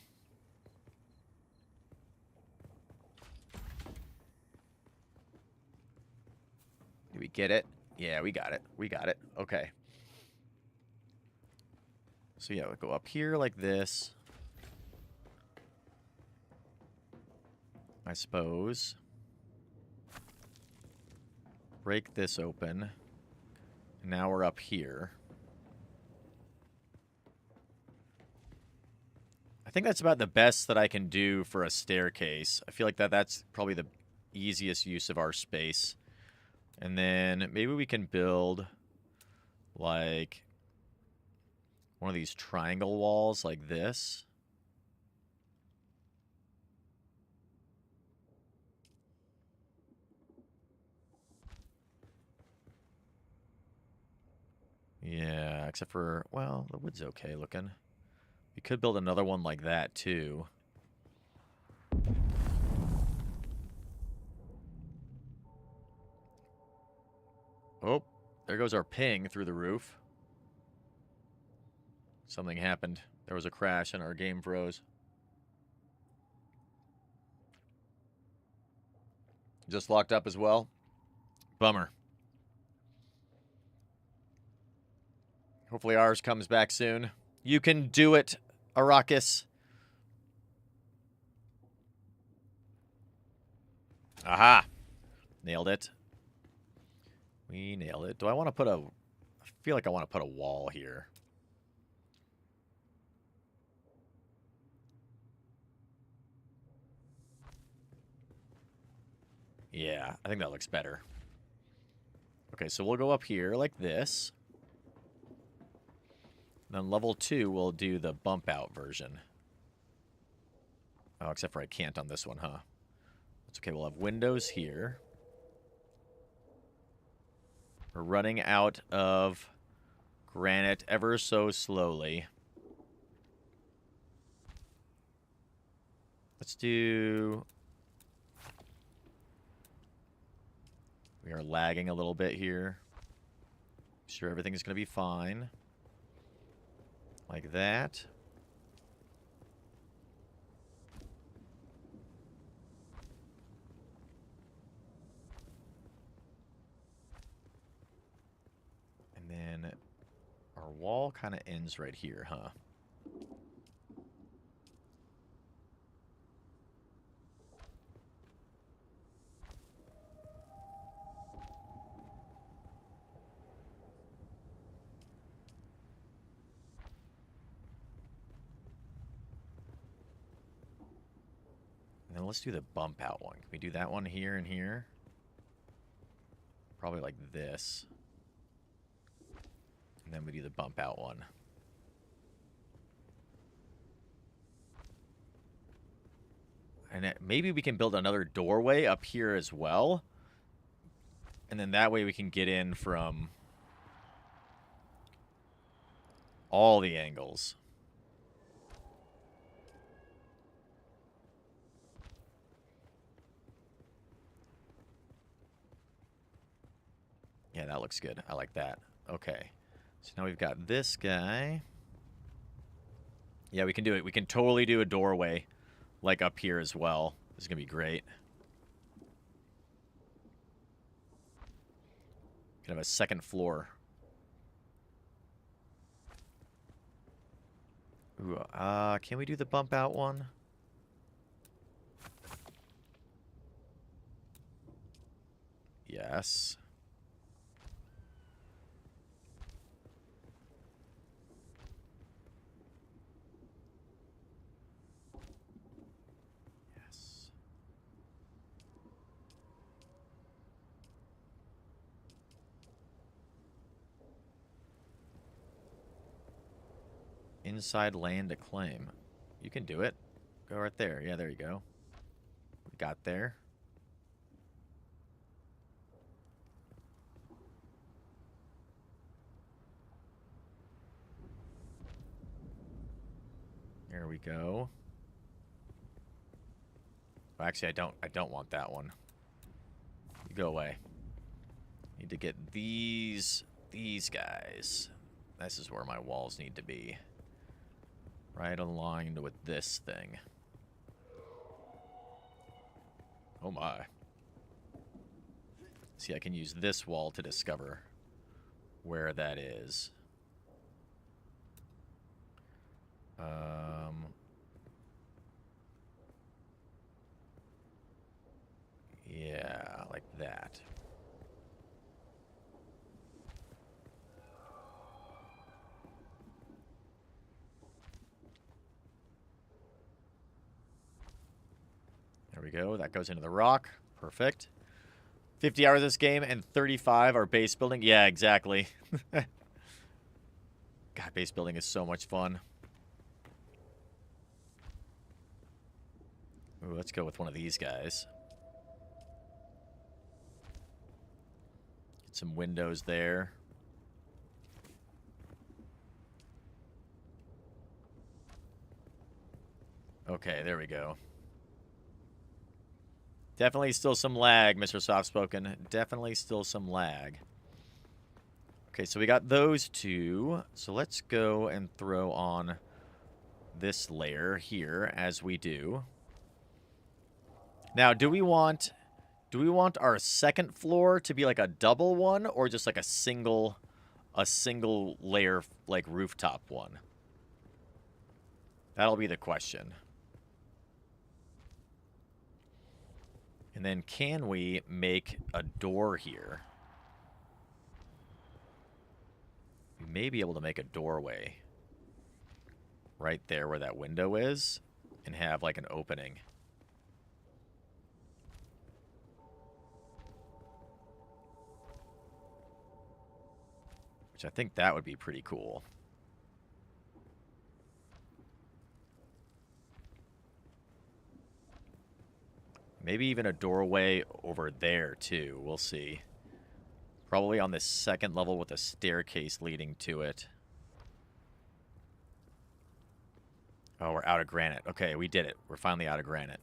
Did we get it? Yeah, we got it. We got it. Okay. So yeah, we'll go up here like this. I suppose. Break this open. And now we're up here. I think that's about the best that I can do for a staircase. I feel like that's probably the easiest use of our space. And then maybe we can build like one of these triangle walls like this. Yeah, except for, well, the wood's okay looking. We could build another one like that too. Oh, there goes our ping through the roof. Something happened. There was a crash and our game froze. Just locked up as well. Bummer. Hopefully ours comes back soon. You can do it, Arrakis. Aha. Nailed it. We nailed it. Do I want to put a... I feel like I want to put a wall here. Yeah, I think that looks better. Okay, so we'll go up here like this. Then level 2, we'll do the bump out version. Oh, except for I can't on this one, huh? That's okay, we'll have windows here. We're running out of granite ever so slowly. Let's do... We are lagging a little bit here. Sure, everything is going to be fine. Like that. And then our wall kind of ends right here, huh? And then let's do the bump out one. Can we do that one here and here? Probably like this. And then we do the bump out one. And maybe we can build another doorway up here as well. And then that way we can get in from all the angles. Yeah, that looks good. I like that. Okay. So now we've got this guy. Yeah, we can do it. We can totally do a doorway, like up here as well. This is going to be great. Can have a second floor. Ooh, can we do the bump out one? Yes. Yes. Inside land to claim. You can do it. Go right there. Yeah, there you go. We got there. There we go. Oh, actually, I don't want that one. You go away. Need to get these guys. This is where my walls need to be. Right aligned with this thing. Oh my. See, I can use this wall to discover where that is. Yeah, like that. There we go. That goes into the rock. Perfect. 50 hours this game and 35 are base building. Yeah, exactly. God, base building is so much fun. Ooh, let's go with one of these guys. Get some windows there. Okay, there we go. Definitely still some lag, Mr. Softspoken. Definitely still some lag. Okay, so we got those two. So let's go and throw on this layer here as we do. Now, do we want our second floor to be like a double one or just like a single layer like rooftop one? That'll be the question. And then can we make a door here? We may be able to make a doorway right there where that window is and have like an opening. Which I think that would be pretty cool. Maybe even a doorway over there, too. We'll see. Probably on the second level with a staircase leading to it. Oh, we're out of granite. Okay, we did it. We're finally out of granite.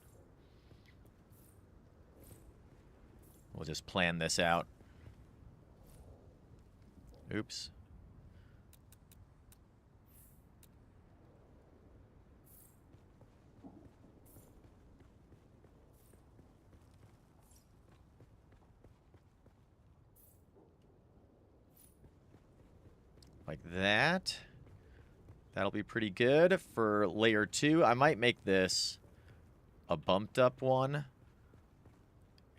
We'll just plan this out. Oops. Like that. That'll be pretty good for layer 2. I might make this a bumped up one.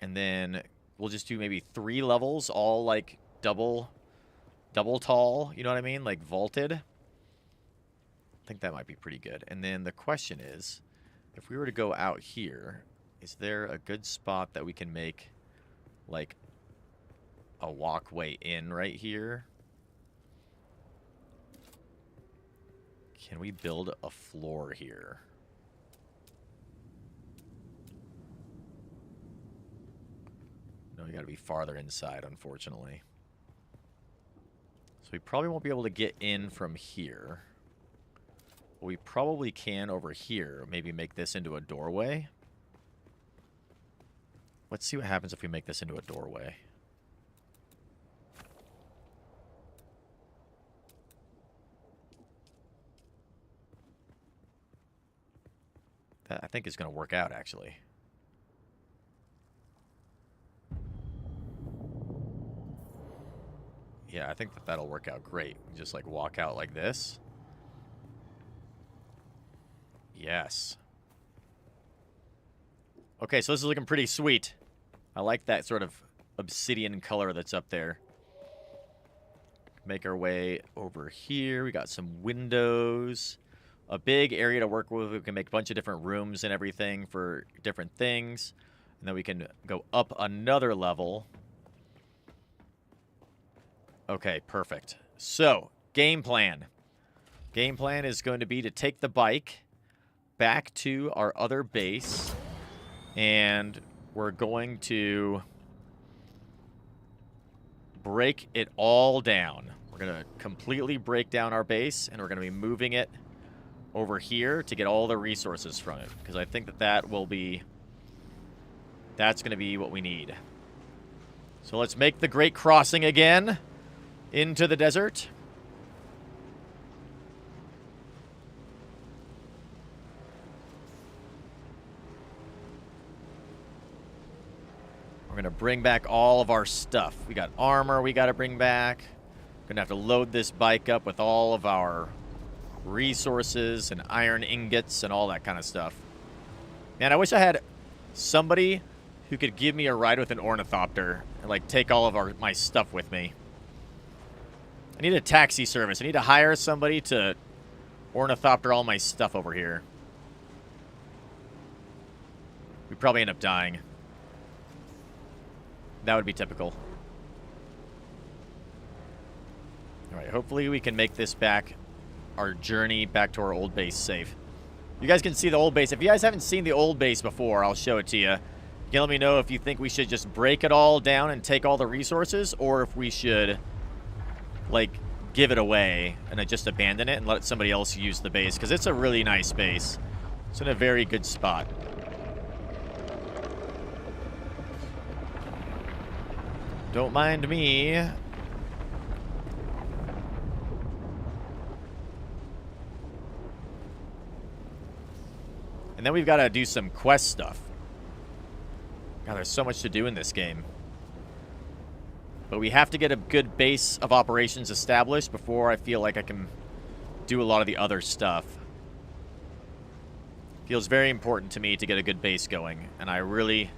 And then we'll just do maybe 3 levels, all like double tall, you know what I mean? Like vaulted. I think that might be pretty good. And then the question is, if we were to go out here, is there a good spot that we can make like a walkway in right here? Can we build a floor here? No, we gotta be farther inside, unfortunately. So we probably won't be able to get in from here. But we probably can over here. Maybe make this into a doorway. Let's see what happens if we make this into a doorway. That I think is going to work out, actually. Yeah, I think that that'll work out great. Just, like, walk out like this. Yes. Okay, so this is looking pretty sweet. I like that sort of obsidian color that's up there. Make our way over here. We got some windows. A big area to work with. We can make a bunch of different rooms and everything for different things. And then we can go up another level. Okay, perfect. So, game plan. Game plan is going to be to take the bike back to our other base. And we're going to break it all down. We're going to completely break down our base, and we're going to be moving it over here to get all the resources from it. Because I think that that's going to be what we need. So let's make the great crossing again into the desert. We're going to bring back all of our stuff. We got armor we got to bring back. We're going to have to load this bike up with all of our resources and iron ingots and all that kind of stuff. Man, I wish I had somebody who could give me a ride with an ornithopter and, like, take all of my stuff with me. I need a taxi service. I need to hire somebody to ornithopter all my stuff over here. We'd probably end up dying. That would be typical. Alright, hopefully we can make this back, our journey back to our old base safe. You guys can see the old base. If you guys haven't seen the old base before, I'll show it to you. You can let me know if you think we should just break it all down and take all the resources, or if we should, like, give it away and then just abandon it and let somebody else use the base, because it's a really nice base. It's in a very good spot. Don't mind me. And then we've got to do some quest stuff. God, there's so much to do in this game. But we have to get a good base of operations established before I feel like I can do a lot of the other stuff. Feels very important to me to get a good base going. And I really,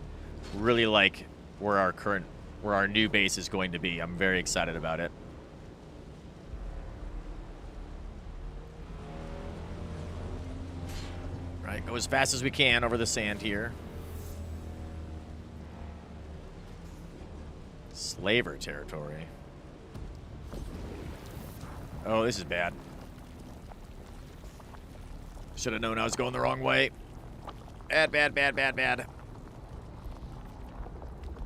really like where our new base is going to be. I'm very excited about it. Right, go as fast as we can over the sand here. Slaver territory. Oh, this is bad. Should have known I was going the wrong way. Bad, bad, bad, bad, bad.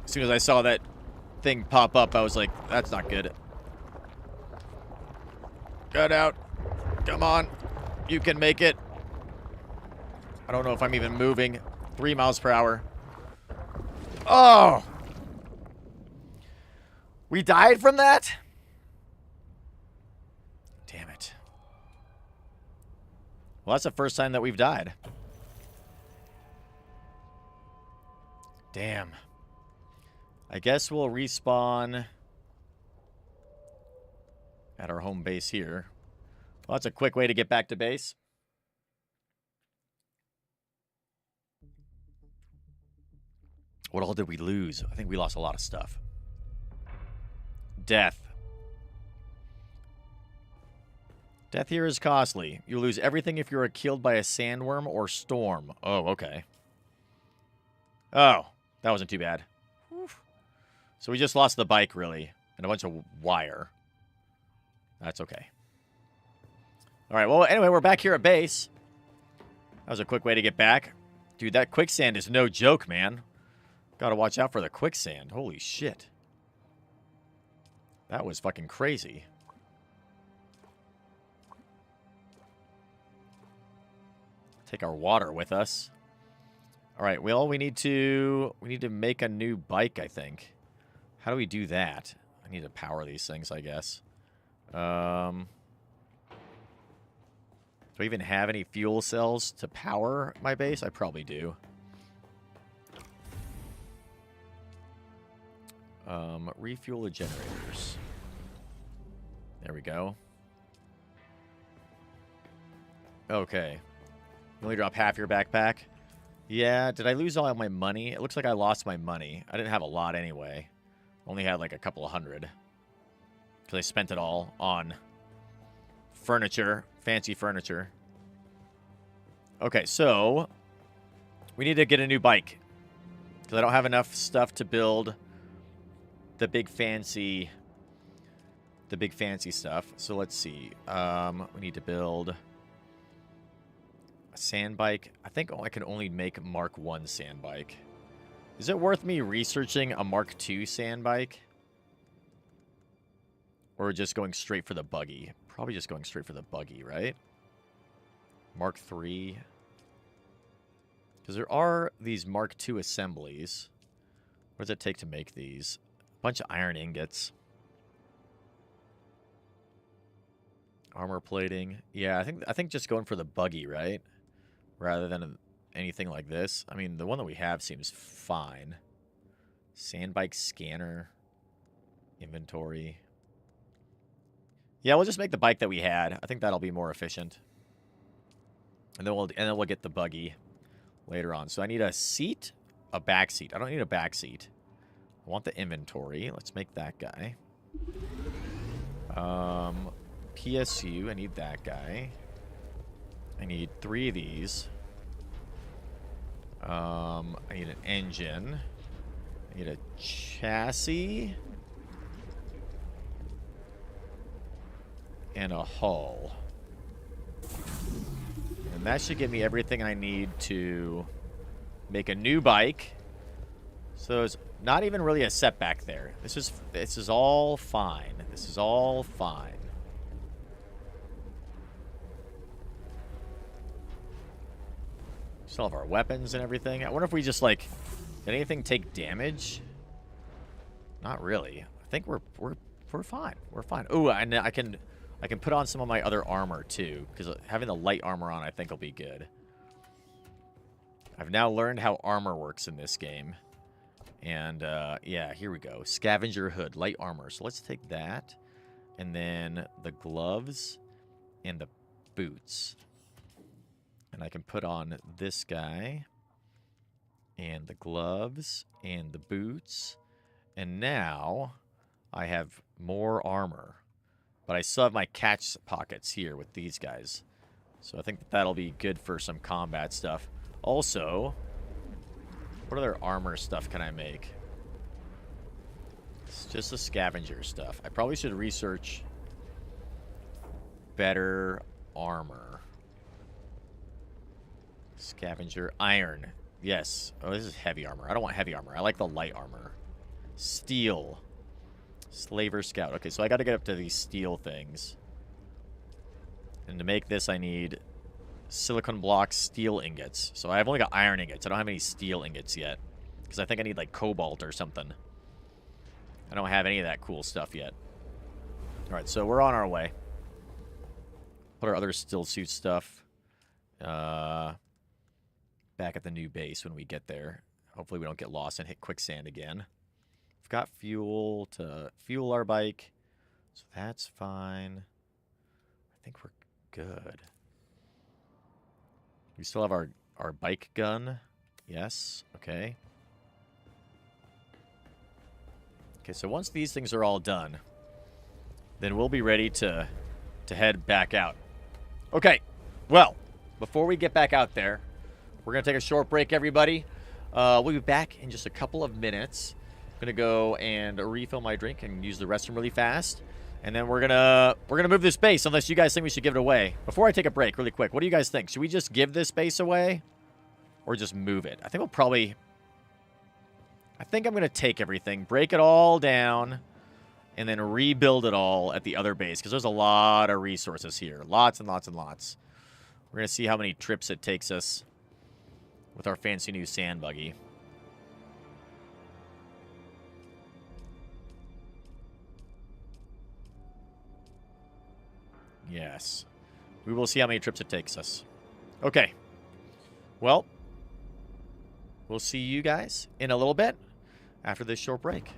As soon as I saw that thing pop up, I was like, that's not good. Cut out. Come on. You can make it. I don't know if I'm even moving. 3 miles per hour. Oh! We died from that? Damn it. Well, that's the first time that we've died. Damn. I guess we'll respawn at our home base here. Well, that's a quick way to get back to base. What all did we lose? I think we lost a lot of stuff. Death. Death here is costly. You lose everything if you are killed by a sandworm or storm. Oh, okay. Oh, that wasn't too bad. Oof. So we just lost the bike, really, and a bunch of wire. That's okay. All right, well, anyway, we're back here at base. That was a quick way to get back. Dude, that quicksand is no joke, man. Gotta watch out for the quicksand. Holy shit. That was fucking crazy. Take our water with us. All right, well, we need to make a new bike, I think. How do we do that? I need to power these things, I guess. Do I even have any fuel cells to power my base? I probably do. Refuel the generators. There we go. Okay. You only drop half your backpack? Yeah, did I lose all my money? It looks like I lost my money. I didn't have a lot anyway. Only had like a couple of hundred. Because I spent it all on furniture. Fancy furniture. Okay, so we need to get a new bike. Because I don't have enough stuff to build the big fancy stuff. So let's see. We need to build a sand bike. I think I can only make Mark 1 sand bike. Is it worth me researching a Mark 2 sand bike? Or just going straight for the buggy? Probably just going straight for the buggy, right? Mark 3. Because there are these Mark 2 assemblies. What does it take to make these? A bunch of iron ingots. Armor plating. Yeah, I think just going for the buggy, right? Rather than anything like this. I mean, the one that we have seems fine. Sandbike scanner. Inventory. Yeah, we'll just make the bike that we had. I think that'll be more efficient. And then we'll get the buggy later on. So I need a seat, a back seat. I don't need a back seat. I want the inventory. Let's make that guy. PSU, I need that guy. I need 3 of these. I need an engine. I need a chassis. And a hull. And that should give me everything I need to make a new bike. So it's not even really a setback there. This is all fine. This is all fine. Still have our weapons and everything. I wonder if we just like, did anything take damage? Not really. I think we're fine. We're fine. Ooh, and I can put on some of my other armor too, because having the light armor on I think will be good. I've now learned how armor works in this game. And yeah, here we go. Scavenger hood, light armor. So let's take that. And then the gloves and the boots. And I can put on this guy. And the gloves and the boots. And now I have more armor. But I still have my catch pockets here with these guys. So I think that'll be good for some combat stuff. Also, what other armor stuff can I make? It's just the scavenger stuff. I probably should research better armor. Scavenger iron. Yes. Oh, this is heavy armor. I don't want heavy armor. I like the light armor. Steel. Slaver scout. Okay, so I got to get up to these steel things. And to make this, I need silicon blocks, steel ingots. So I've only got iron ingots. I don't have any steel ingots yet. Because I think I need, like, cobalt or something. I don't have any of that cool stuff yet. Alright, so we're on our way. Put our other still suit stuff back at the new base when we get there. Hopefully we don't get lost and hit quicksand again. We've got fuel to fuel our bike. So that's fine. I think we're good. We still have our bike gun. Yes. Okay. Okay, so once these things are all done, then we'll be ready to head back out. Okay. Well, before we get back out there, we're going to take a short break, everybody. We'll be back in just a couple of minutes. I'm going to go and refill my drink and use the restroom really fast. And then we're gonna move this base, unless you guys think we should give it away. Before I take a break, really quick, what do you guys think? Should we just give this base away? Or just move it? I think we'll probably... I think I'm gonna take everything, break it all down, and then rebuild it all at the other base. Because there's a lot of resources here. Lots and lots and lots. We're gonna see how many trips it takes us with our fancy new sand buggy. Yes. We will see how many trips it takes us. Okay. Well, we'll see you guys in a little bit after this short break.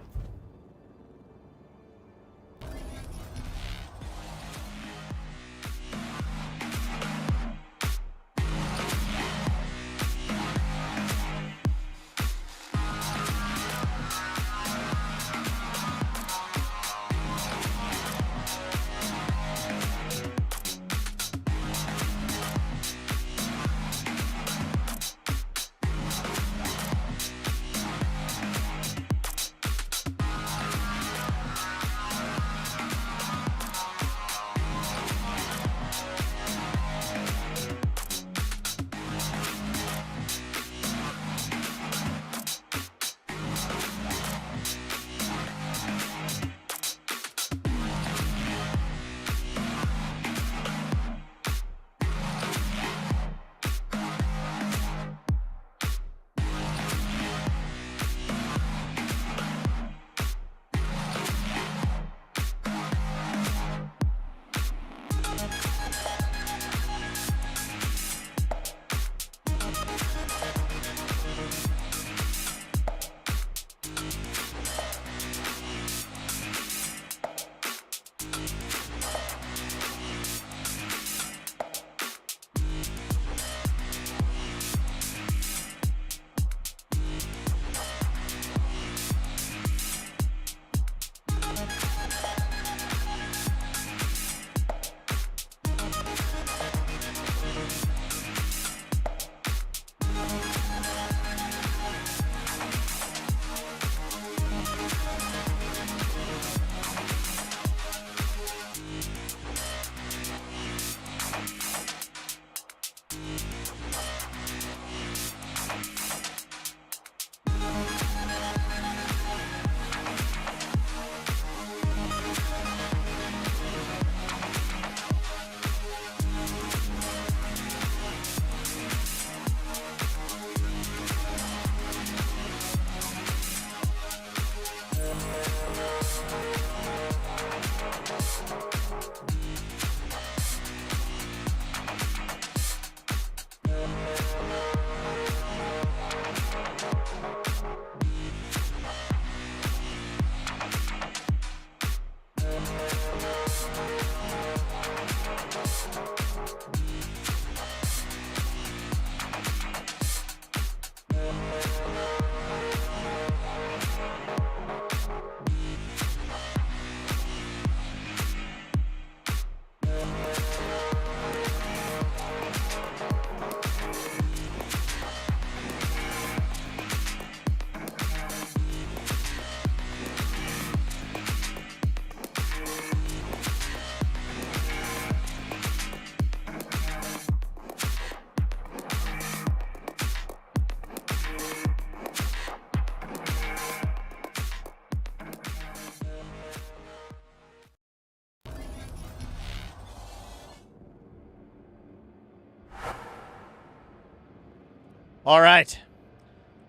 All right.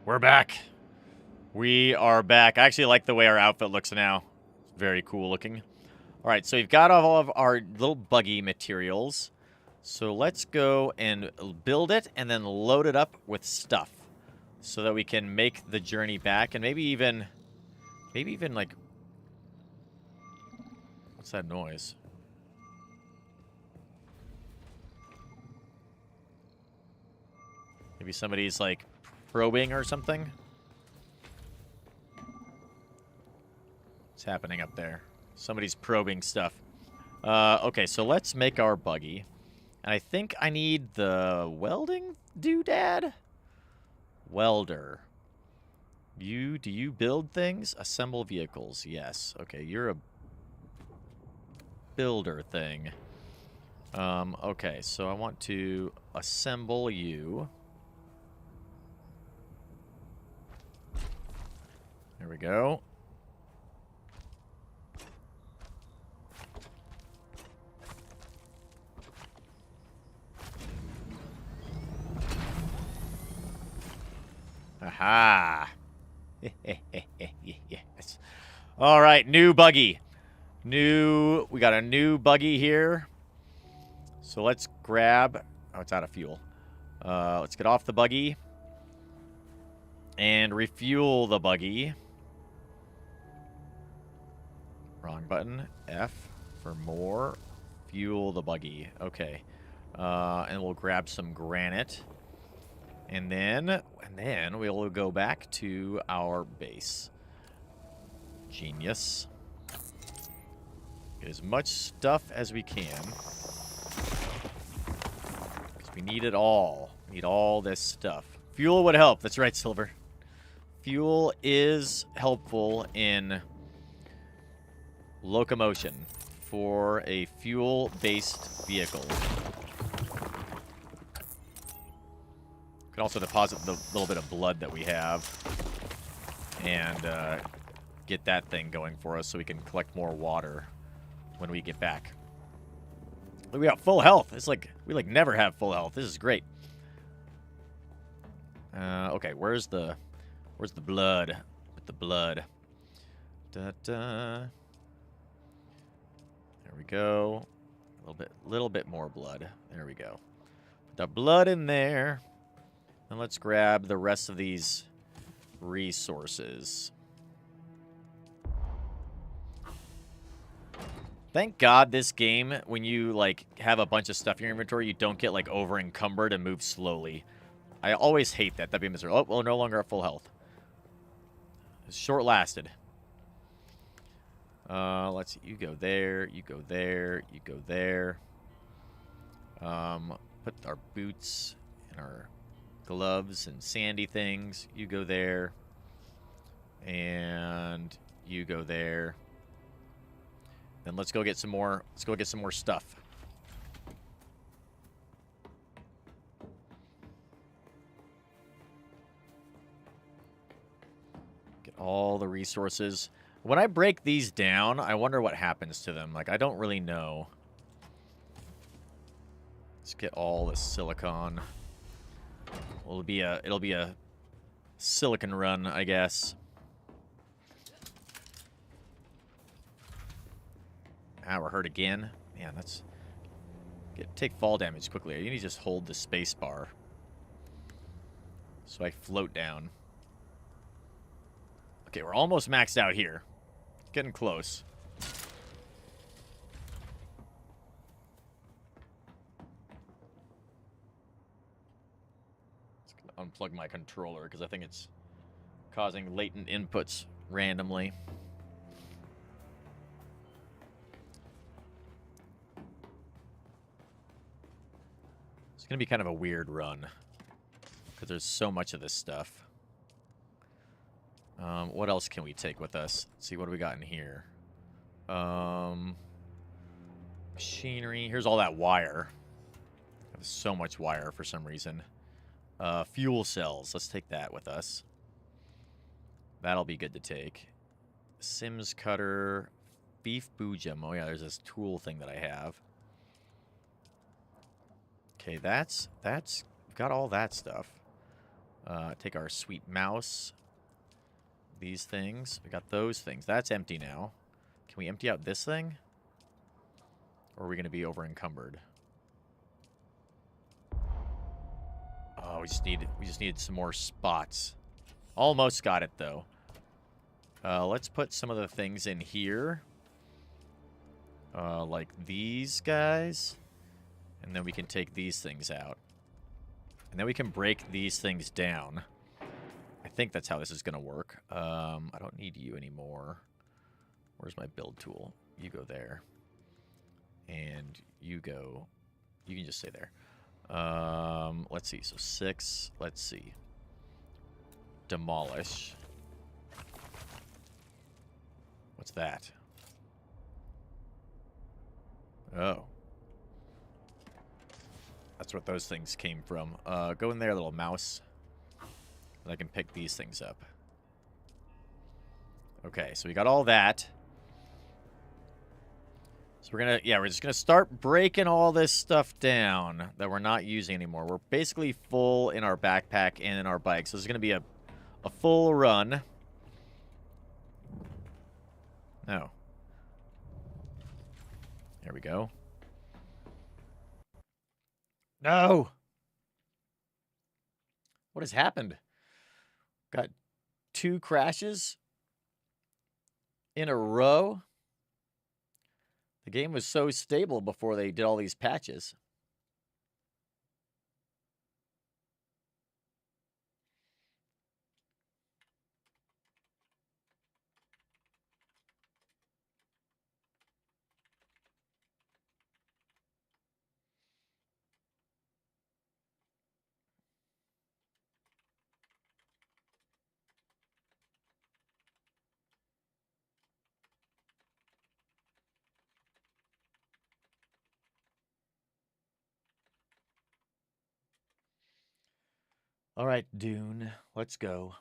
We're back. We are back. I actually like the way our outfit looks now. It's very cool looking. All right, so we've got all of our little buggy materials. So let's go and build it and then load it up with stuff so that we can make the journey back and maybe even like, what's that noise? Maybe somebody's like probing or something. What's happening up there? Somebody's probing stuff. Okay, so let's make our buggy. And I think I need the welding doodad? Welder. Do you build things? Assemble vehicles. Yes. Okay, you're a builder thing. Okay, so I want to assemble you. There we go. Aha. Yes. All right, new buggy. We got a new buggy here. So let's grab... Oh, it's out of fuel. Let's get off the buggy. And refuel the buggy. Wrong button. F for more. Fuel the buggy. Okay. And we'll grab some granite. And then we'll go back to our base. Genius. Get as much stuff as we can. Because we need it all. We need all this stuff. Fuel would help. That's right, Silver. Fuel is helpful in locomotion for a fuel-based vehicle. We can also deposit the little bit of blood that we have and get that thing going for us so we can collect more water when we get back. Look, we got full health. It's like we never have full health. This is great. Okay, where's the blood? With the blood. Da-da. There we go. A little bit more blood. There we go. Put the blood in there. And let's grab the rest of these resources. Thank God this game, when you like have a bunch of stuff in your inventory, you don't get like over encumbered and move slowly. I always hate that. That'd be miserable. Oh, well, no longer at full health. It's short lasted. Let's see. You go there. You go there. You go there. Put our boots and our gloves and sandy things. You go there. And you go there. Then let's go get some more. Let's go get some more stuff. Get all the resources. When I break these down, I wonder what happens to them. Like, I don't really know. Let's get all the silicon. It'll be a silicon run, I guess. Ah, we're hurt again. Man, that's... take fall damage quickly. You need to just hold the space bar. So I float down. Okay, we're almost maxed out here. Getting close. Just gonna unplug my controller because I think it's causing latent inputs randomly. It's going to be kind of a weird run because there's so much of this stuff. What else can we take with us? Let's see, what do we got in here? Machinery. Here's all that wire. There's so much wire for some reason. Fuel cells. Let's take that with us. That'll be good to take. Sims cutter. Beef boojum. Oh, yeah, there's this tool thing that I have. Okay, that's we've got all that stuff. Take our sweet mouse. These things. We got those things. That's empty now. Can we empty out this thing? Or are we going to be over encumbered? Oh, we just needed some more spots. Almost got it though. Let's put some of the things in here. Like these guys. And then we can take these things out. And then we can break these things down. I think that's how this is going to work. I don't need you anymore. Where's my build tool? You go there. And you go... You can just stay there. Let's see. So 6. Let's see. Demolish. What's that? Oh. That's what those things came from. Go in there, little mouse. And I can pick these things up. Okay, so we got all that. So we're just gonna start breaking all this stuff down that we're not using anymore. We're basically full in our backpack and in our bike. So this is gonna be a full run. No. There we go. No. What has happened? Got 2 crashes in a row. The game was so stable before they did all these patches. All right, Dune, let's go.